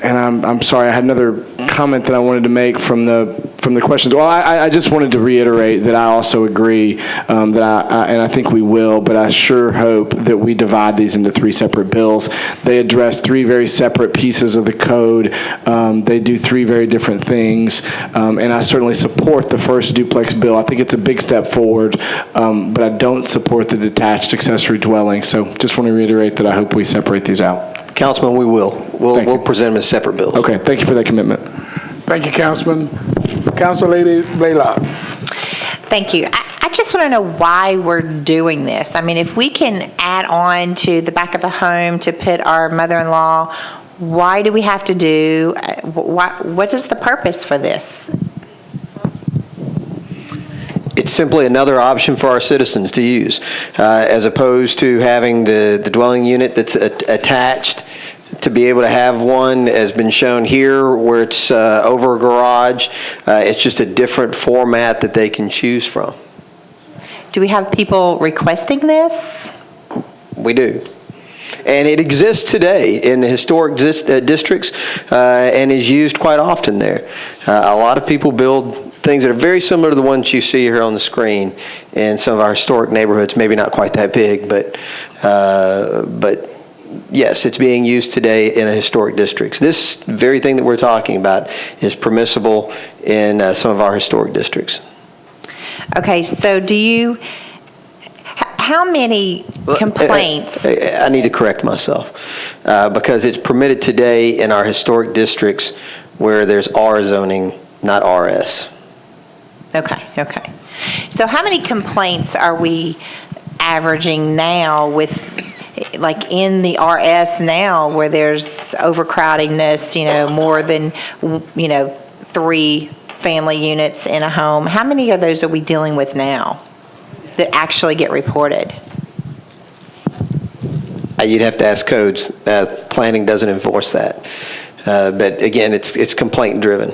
And I'm sorry, I had another comment that I wanted to make from the questions. Well, I just wanted to reiterate that I also agree and I think we will, but I sure hope that we divide these into three separate bills. They address three very separate pieces of the code. They do three very different things, and I certainly support the first duplex bill. I think it's a big step forward, but I don't support the detached accessory dwelling. So just want to reiterate that I hope we separate these out. Councilman, we will. We'll present them as separate bills. Okay, thank you for that commitment. Thank you, Councilman. Council Lady Blaylock. Thank you. I just want to know why we're doing this. I mean, if we can add on to the back of the home to put our mother-in-law, why do we have to do, what is the purpose for this? It's simply another option for our citizens to use, as opposed to having the dwelling unit that's attached. To be able to have one has been shown here where it's over a garage. It's just a different format that they can choose from. Do we have people requesting this? We do. And it exists today in the historic districts and is used quite often there. A lot of people build things that are very similar to the ones you see here on the screen in some of our historic neighborhoods, maybe not quite that big, but yes, it's being used today in historic districts. This very thing that we're talking about is permissible in some of our historic districts. Okay, so how many complaints? I need to correct myself because it's permitted today in our historic districts where there's R zoning, not RS. Okay. So how many complaints are we averaging now with, like in the RS now, where there's overcrowdedness, more than, 3 family units in a home? How many of those are we dealing with now that actually get reported? You'd have to ask codes. Planning doesn't enforce that. But again, it's complaint driven.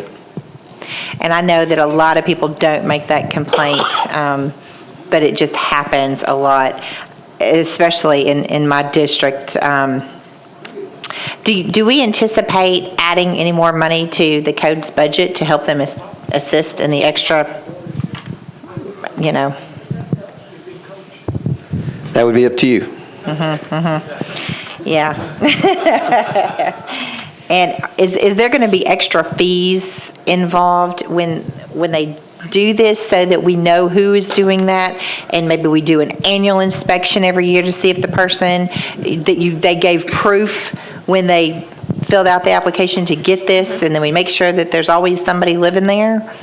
And I know that a lot of people don't make that complaint, but it just happens a lot, especially in my district. Do we anticipate adding any more money to the code's budget to help them assist in the extra, That would be up to you. Yeah. And is there going to be extra fees involved when they do this, so that we know who is doing that, and maybe we do an annual inspection every year to see if the person they gave proof when they filled out the application to get this, and then we make sure that there's always somebody living there?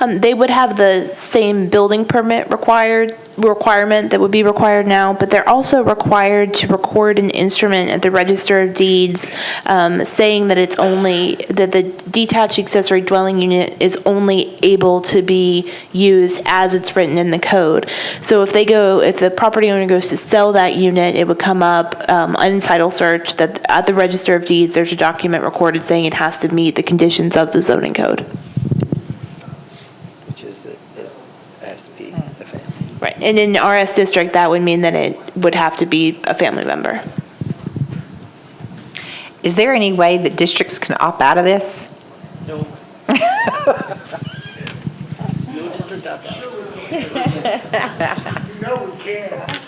They would have the same building permit requirement that would be required now, but they're also required to record an instrument at the Register of Deeds saying that that the detached accessory dwelling unit is only able to be used as it's written in the code. So if the property owner goes to sell that unit, it would come up untitled search that at the Register of Deeds there's a document recorded saying it has to meet the conditions of the zoning code. Right, and in RS district, that would mean that it would have to be a family member. Is there any way that districts can opt out of this? No. No district opt out. No, we can't.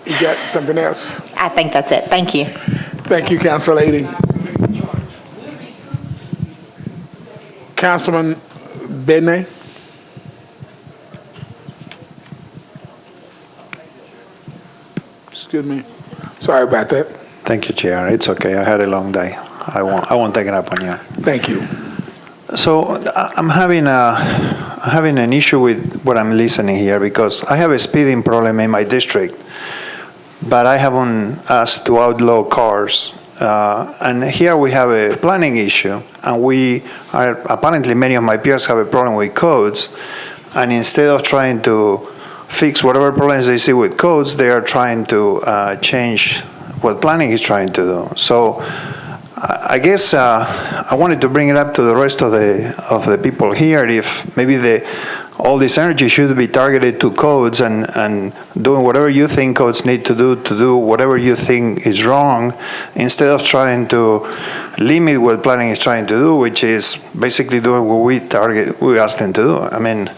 You got something else? I think that's it. Thank you. Thank you, Council Lady. Councilman Bedney? Excuse me. Sorry about that. Thank you, Chair. It's okay. I had a long day. I won't take it up on you. Thank you. So I'm having an issue with what I'm listening here, because I have a speeding problem in my district, but I haven't asked to outlaw cars. And here we have a planning issue, and apparently many of my peers have a problem with codes, and instead of trying to fix whatever problems they see with codes, they are trying to change what planning is trying to do. So I guess I wanted to bring it up to the rest of the people here, if maybe all this energy should be targeted to codes and doing whatever you think codes need to do whatever you think is wrong, instead of trying to limit what planning is trying to do, which is basically doing what we ask them to do. I mean,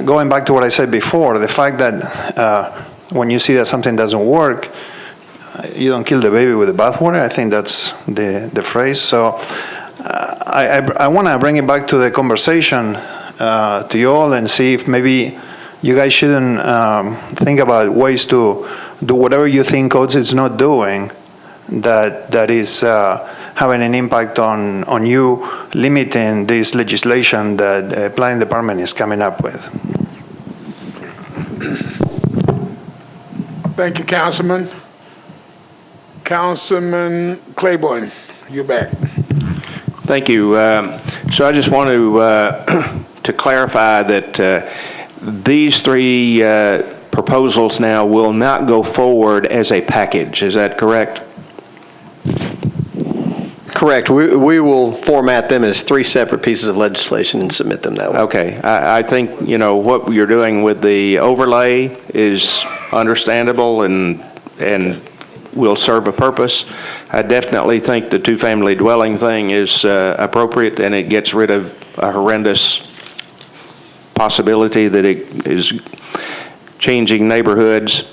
going back to what I said before, the fact that when you see that something doesn't work, you don't kill the baby with the bathwater. I think that's the phrase. So I want to bring it back to the conversation to you all and see if maybe you guys shouldn't think about ways to do whatever you think codes is not doing that is having an impact on you limiting this legislation that the planning department is coming up with. Thank you, Councilman. Councilman Claiborne, you're back. Thank you. So I just want to clarify that these 3 proposals now will not go forward as a package. Is that correct? Correct. We will format them as 3 separate pieces of legislation and submit them that way. Okay. I think, what you're doing with the overlay is understandable and will serve a purpose. I definitely think the 2-family dwelling thing is appropriate, and it gets rid of a horrendous possibility that it is changing neighborhoods.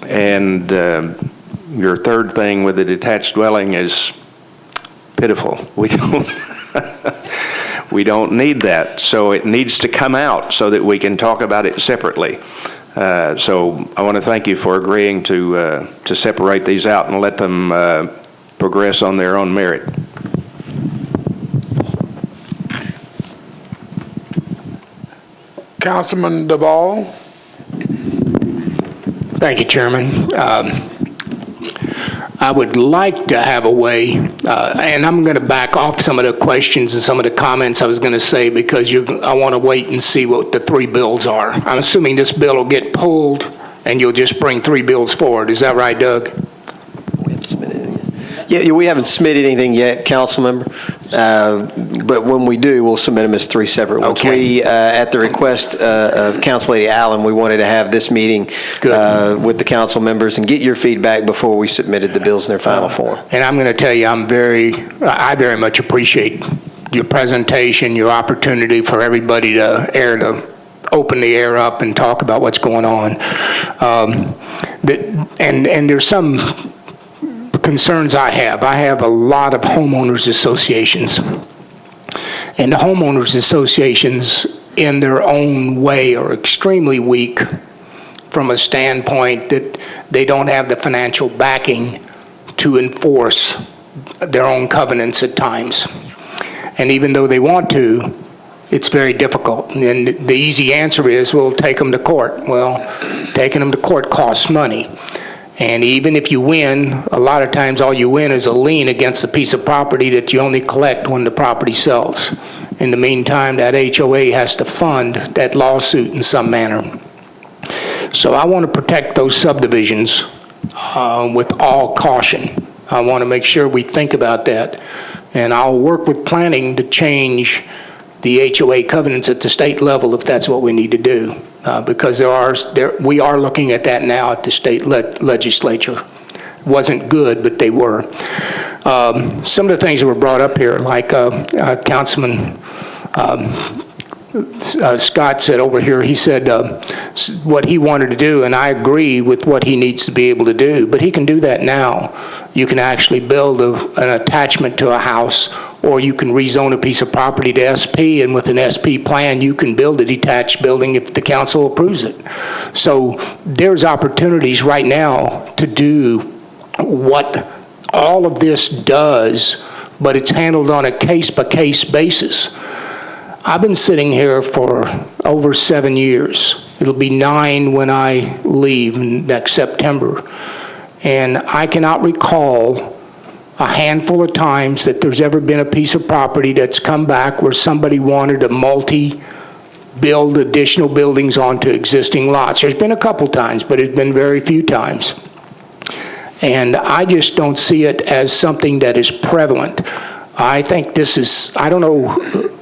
And your third thing with the detached dwelling is pitiful. We don't, we don't need that. So it needs to come out so that we can talk about it separately. So I want to thank you for agreeing to separate these out and let them progress on their own merit. Councilman Duvall. Thank you, Chairman. I would like to have a way, and I'm going to back off some of the questions and some of the comments I was going to say because I want to wait and see what the three bills are. I'm assuming this bill will get pulled and you'll just bring three bills forward. Is that right, Doug? We haven't submitted anything yet. Yeah, we haven't submitted anything yet, Councilmember. But when we do, we'll submit them as three separate ones. Okay. We, at the request of Council Lady Allen, we wanted to have this meeting with the council members and get your feedback before we submitted the bills in their final form. And I'm going to tell you, I very much appreciate your presentation, your opportunity for everybody to open the air up and talk about what's going on. And there's some concerns I have. I have a lot of homeowners associations. And the homeowners associations, in their own way, are extremely weak from a standpoint that they don't have the financial backing to enforce their own covenants at times. And even though they want to, it's very difficult. And the easy answer is, we'll take them to court. Well, taking them to court costs money. And even if you win, a lot of times all you win is a lien against a piece of property that you only collect when the property sells. In the meantime, that HOA has to fund that lawsuit in some manner. So I want to protect those subdivisions with all caution. I want to make sure we think about that. And I'll work with planning to change the HOA covenants at the state level if that's what we need to do. Because we are looking at that now at the state legislature. It wasn't good, but they were. Some of the things that were brought up here, like Councilman Scott said over here, he said what he wanted to do, and I agree with what he needs to be able to do, but he can do that now. You can actually build an attachment to a house, or you can rezone a piece of property to SP, and with an SP plan, you can build a detached building if the council approves it. So there's opportunities right now to do what all of this does, but it's handled on a case-by-case basis. I've been sitting here for over 7 years. It'll be 9 when I leave next September. And I cannot recall a handful of times that there's ever been a piece of property that's come back where somebody wanted to build additional buildings onto existing lots. There's been a couple times, but it's been very few times. And I just don't see it as something that is prevalent. I think I don't know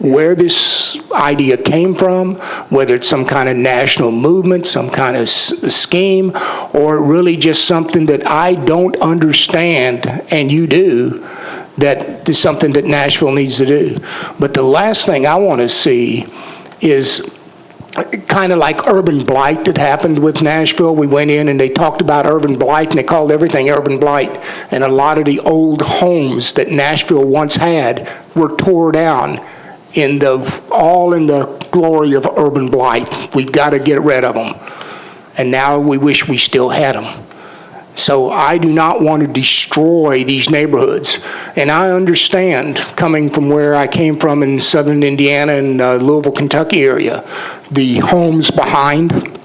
where this idea came from, whether it's some kind of national movement, some kind of scheme, or really just something that I don't understand, and you do, that is something that Nashville needs to do. But the last thing I want to see is kind of like urban blight that happened with Nashville. We went in and they talked about urban blight and they called everything urban blight. And a lot of the old homes that Nashville once had were tore down all in the glory of urban blight. We've got to get rid of them. And now we wish we still had them. So I do not want to destroy these neighborhoods. And I understand, coming from where I came from in southern Indiana and Louisville, Kentucky area, the homes behind,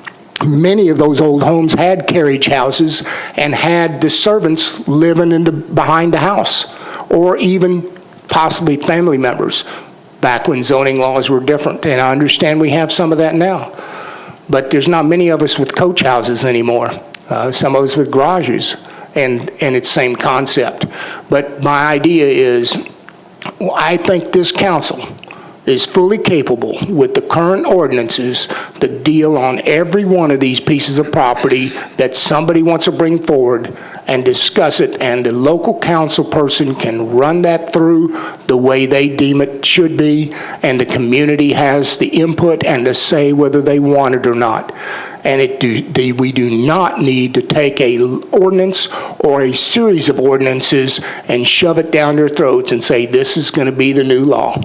many of those old homes had carriage houses and had the servants living behind the house, or even possibly family members, back when zoning laws were different. And I understand we have some of that now. But there's not many of us with coach houses anymore. Some of us with garages, and it's the same concept. But my idea is, I think this council is fully capable with the current ordinances to deal on every one of these pieces of property that somebody wants to bring forward and discuss it, and the local council person can run that through the way they deem it should be, and the community has the input and the say whether they want it or not. And we do not need to take a ordinance or a series of ordinances and shove it down their throats and say, this is going to be the new law.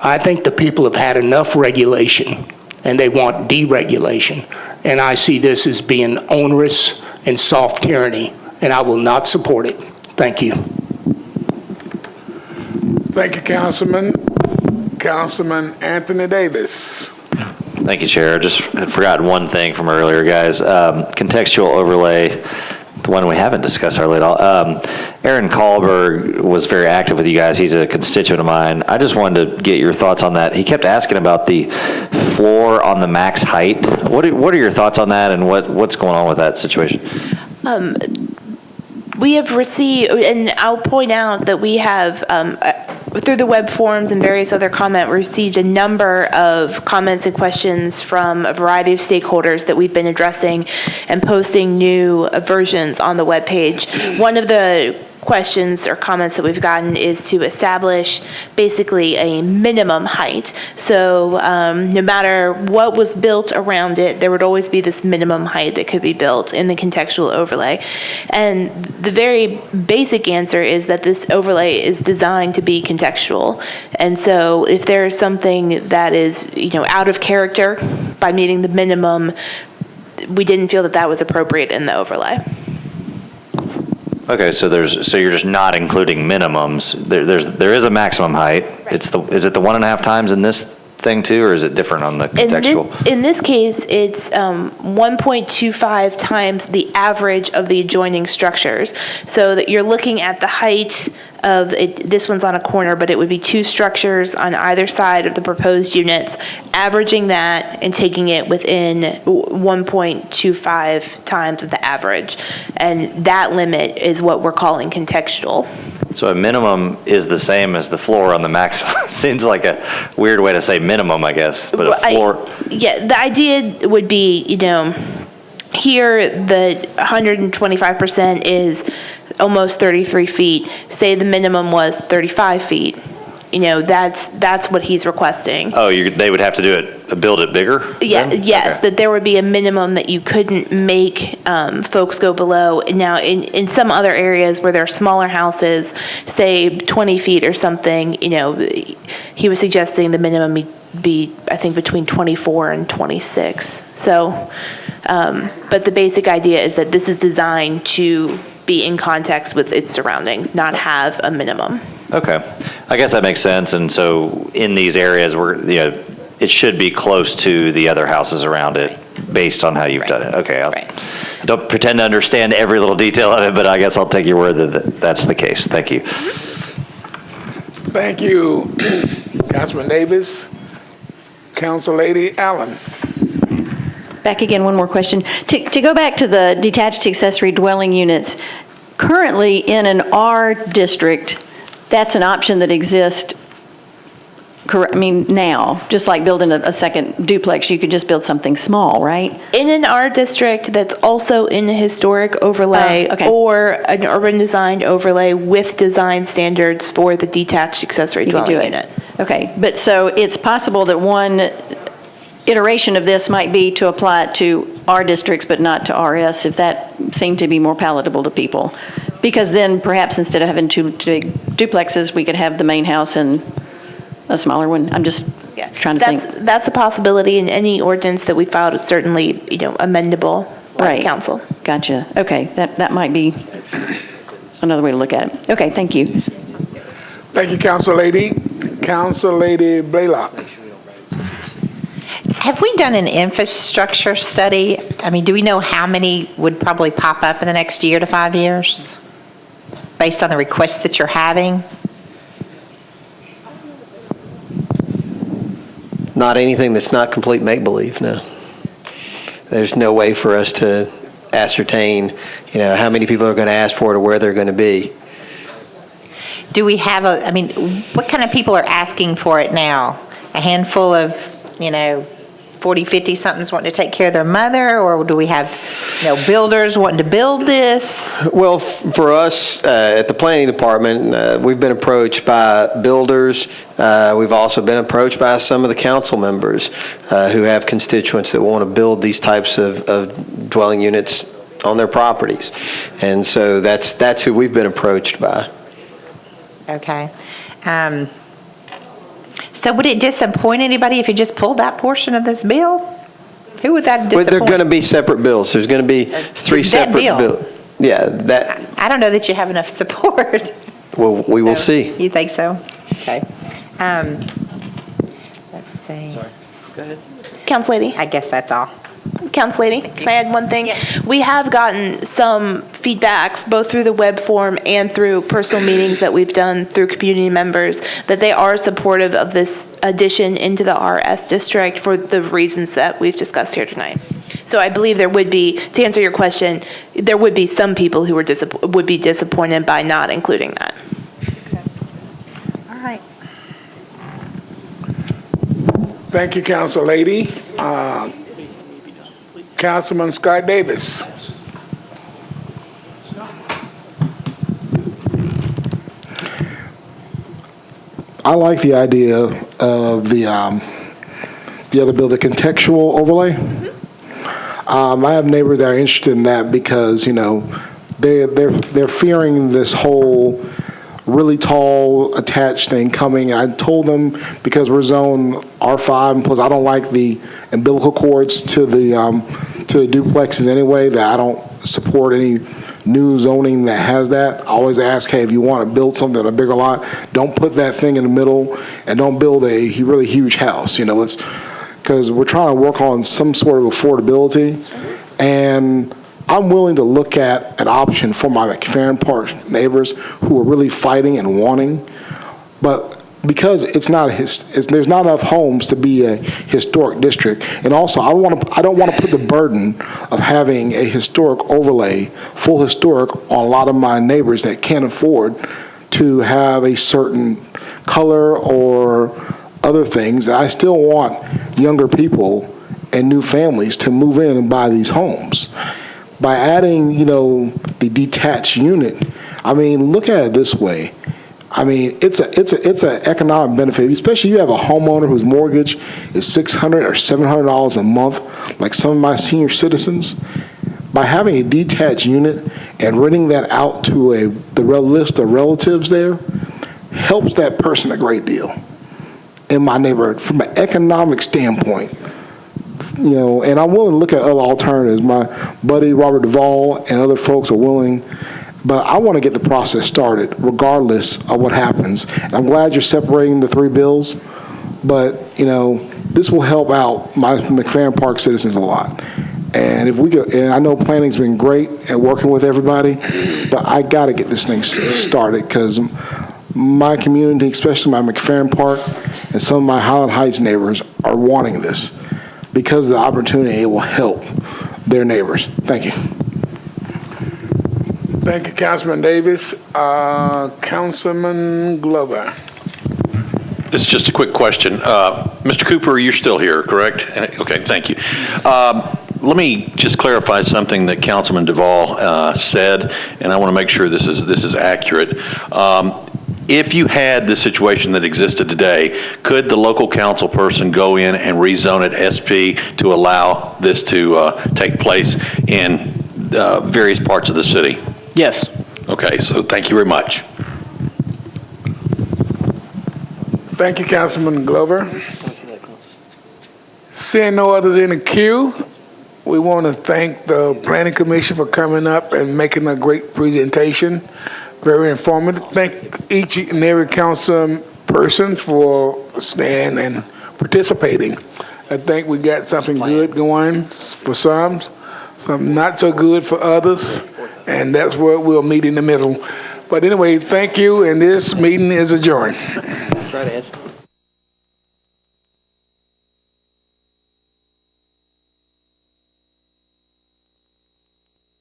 I think the people have had enough regulation, and they want deregulation. And I see this as being onerous and soft tyranny, and I will not support it. Thank you. Thank you, Councilman. Councilman Anthony Davis. Thank you, Chair. I just had forgotten one thing from earlier, guys. Contextual overlay, the one we haven't discussed hardly at all. Aaron Kahlberg was very active with you guys. He's a constituent of mine. I just wanted to get your thoughts on that. He kept asking about the floor on the max height. What are your thoughts on that, and what's going on with that situation? We have received, and I'll point out that we have, through the web forums and various other comments, received a number of comments and questions from a variety of stakeholders that we've been addressing and posting new versions on the web page. One of the questions or comments that we've gotten is to establish basically a minimum height. So no matter what was built around it, there would always be this minimum height that could be built in the contextual overlay. And the very basic answer is that this overlay is designed to be contextual. And so if there is something that is, out of character by meeting the minimum, we didn't feel that that was appropriate in the overlay. Okay, so you're just not including minimums. There is a maximum height. Right. Is it the 1.5 times in this thing too, or is it different on the contextual? In this case, it's 1.25 times the average of the adjoining structures. So that you're looking at the height of it. This one's on a corner, but it would be 2 structures on either side of the proposed units, averaging that and taking it within 1.25 times of the average. And that limit is what we're calling contextual. So a minimum is the same as the floor on the maximum. It seems like a weird way to say minimum, I guess, but a floor. The idea would be, here the 125% is almost 33 feet. Say the minimum was 35 feet. That's what he's requesting. Oh, they would have to build it bigger? Yeah, then? yes, Okay. that there would be a minimum that you couldn't make folks go below. Now, in some other areas where there are smaller houses, say 20 feet or something, he was suggesting the minimum be, I think, between 24 and 26. So, but the basic idea is that this is designed to be in context with its surroundings, not have a minimum. Okay, I guess that makes sense. And so in these areas it should be close to the other houses around it based on how you've done it. Okay, I don't pretend to understand every little detail of it, but I guess I'll take your word that that's the case. Thank you. Thank you, Councilman Davis. Council Lady Allen. Back again, one more question. To go back to the detached accessory dwelling units, currently in an R district, that's an option that exists, now, just like building a second duplex, you could just build something small, right? In an R district that's also in a historic overlay or an urban design overlay with design standards for the detached accessory dwelling unit. Okay, but so it's possible that one iteration of this might be to apply it to R districts but not to RS, if that seemed to be more palatable to people. Because then perhaps instead of having two big duplexes, we could have the main house and a smaller one. I'm just trying to think. That's a possibility, and any ordinance that we filed is certainly, amendable by the council. Gotcha. Okay, that might be another way to look at it. Okay, thank you. Thank you, Council Lady. Council Lady Blaylock. Have we done an infrastructure study? Do we know how many would probably pop up in the next year to 5 years based on the requests that you're having? Not anything that's not complete make-believe, no. There's no way for us to ascertain, how many people are going to ask for it or where they're going to be. Do we have what kind of people are asking for it now? A handful of, 40, 50-somethings wanting to take care of their mother, or do we have, builders wanting to build this? Well, for us, at the planning department, we've been approached by builders. We've also been approached by some of the council members who have constituents that want to build these types of dwelling units on their properties. And so that's who we've been approached by. Okay. So would it disappoint anybody if you just pulled that portion of this bill? Who would that disappoint? But they're going to be separate bills. There's going to be three separate bills. Yeah, that. I don't know that you have enough support. Well, we will see. You think so? Okay. Let's see. Sorry. Go ahead. Council Lady? I guess that's all. Council Lady, can I add one thing? Yes. We have gotten some feedback, both through the web form and through personal meetings that we've done through community members, that they are supportive of this addition into the RS district for the reasons that we've discussed here tonight. So I believe there would be, to answer your question, there would be some people who would be disappointed by not including that. Okay. All right. Thank you, Council Lady. Councilman Scott Davis. I like the idea of the other bill, the contextual overlay. I have neighbors that are interested in that because, they're fearing this whole really tall attached thing coming. I told them because we're zone R5, and plus I don't like the umbilical cords to the duplexes anyway, that I don't support any new zoning that has that. I always ask, hey, if you want to build something in a bigger lot, don't put that thing in the middle and don't build a really huge house. Because we're trying to work on some sort of affordability, and I'm willing to look at an option for my McFerrin Park neighbors who are really fighting and wanting, but because there's not enough homes to be a historic district, and also I don't want to put the burden of having a historic overlay, full historic, on a lot of my neighbors that can't afford to have a certain color or other things. I still want younger people and new families to move in and buy these homes. By adding, the detached unit, look at it this way. It's an economic benefit, especially you have a homeowner whose mortgage is $600 or $700 a month, like some of my senior citizens. By having a detached unit and renting that out to the list of relatives there, helps that person a great deal in my neighborhood from an economic standpoint. And I'm willing to look at other alternatives. My buddy Robert Duvall and other folks are willing, but I want to get the process started regardless of what happens. And I'm glad you're separating the three bills, but this will help out my McFerrin Park citizens a lot. And if we go, and I know planning's been great at working with everybody, but I got to get this thing started because my community, especially my McFerrin Park and some of my Highland Heights neighbors, are wanting this. Because of the opportunity, it will help their neighbors. Thank you. Thank you, Councilman Davis. Councilman Glover. This is just a quick question. Mr. Cooper, you're still here, correct? Okay, thank you. Let me just clarify something that Councilman Duvall said, and I want to make sure this is accurate. If you had the situation that existed today, could the local council person go in and rezone it SP to allow this to take place in various parts of the city? Yes. Okay, so thank you very much. Thank you, Councilman Glover. Seeing no others in the queue, we want to thank the Planning Commission for coming up and making a great presentation. Very informative. Thank each and every council person for staying and participating. I think we got something good going for some not so good for others, and that's where we'll meet in the middle. But anyway, thank you, and this meeting is adjourned.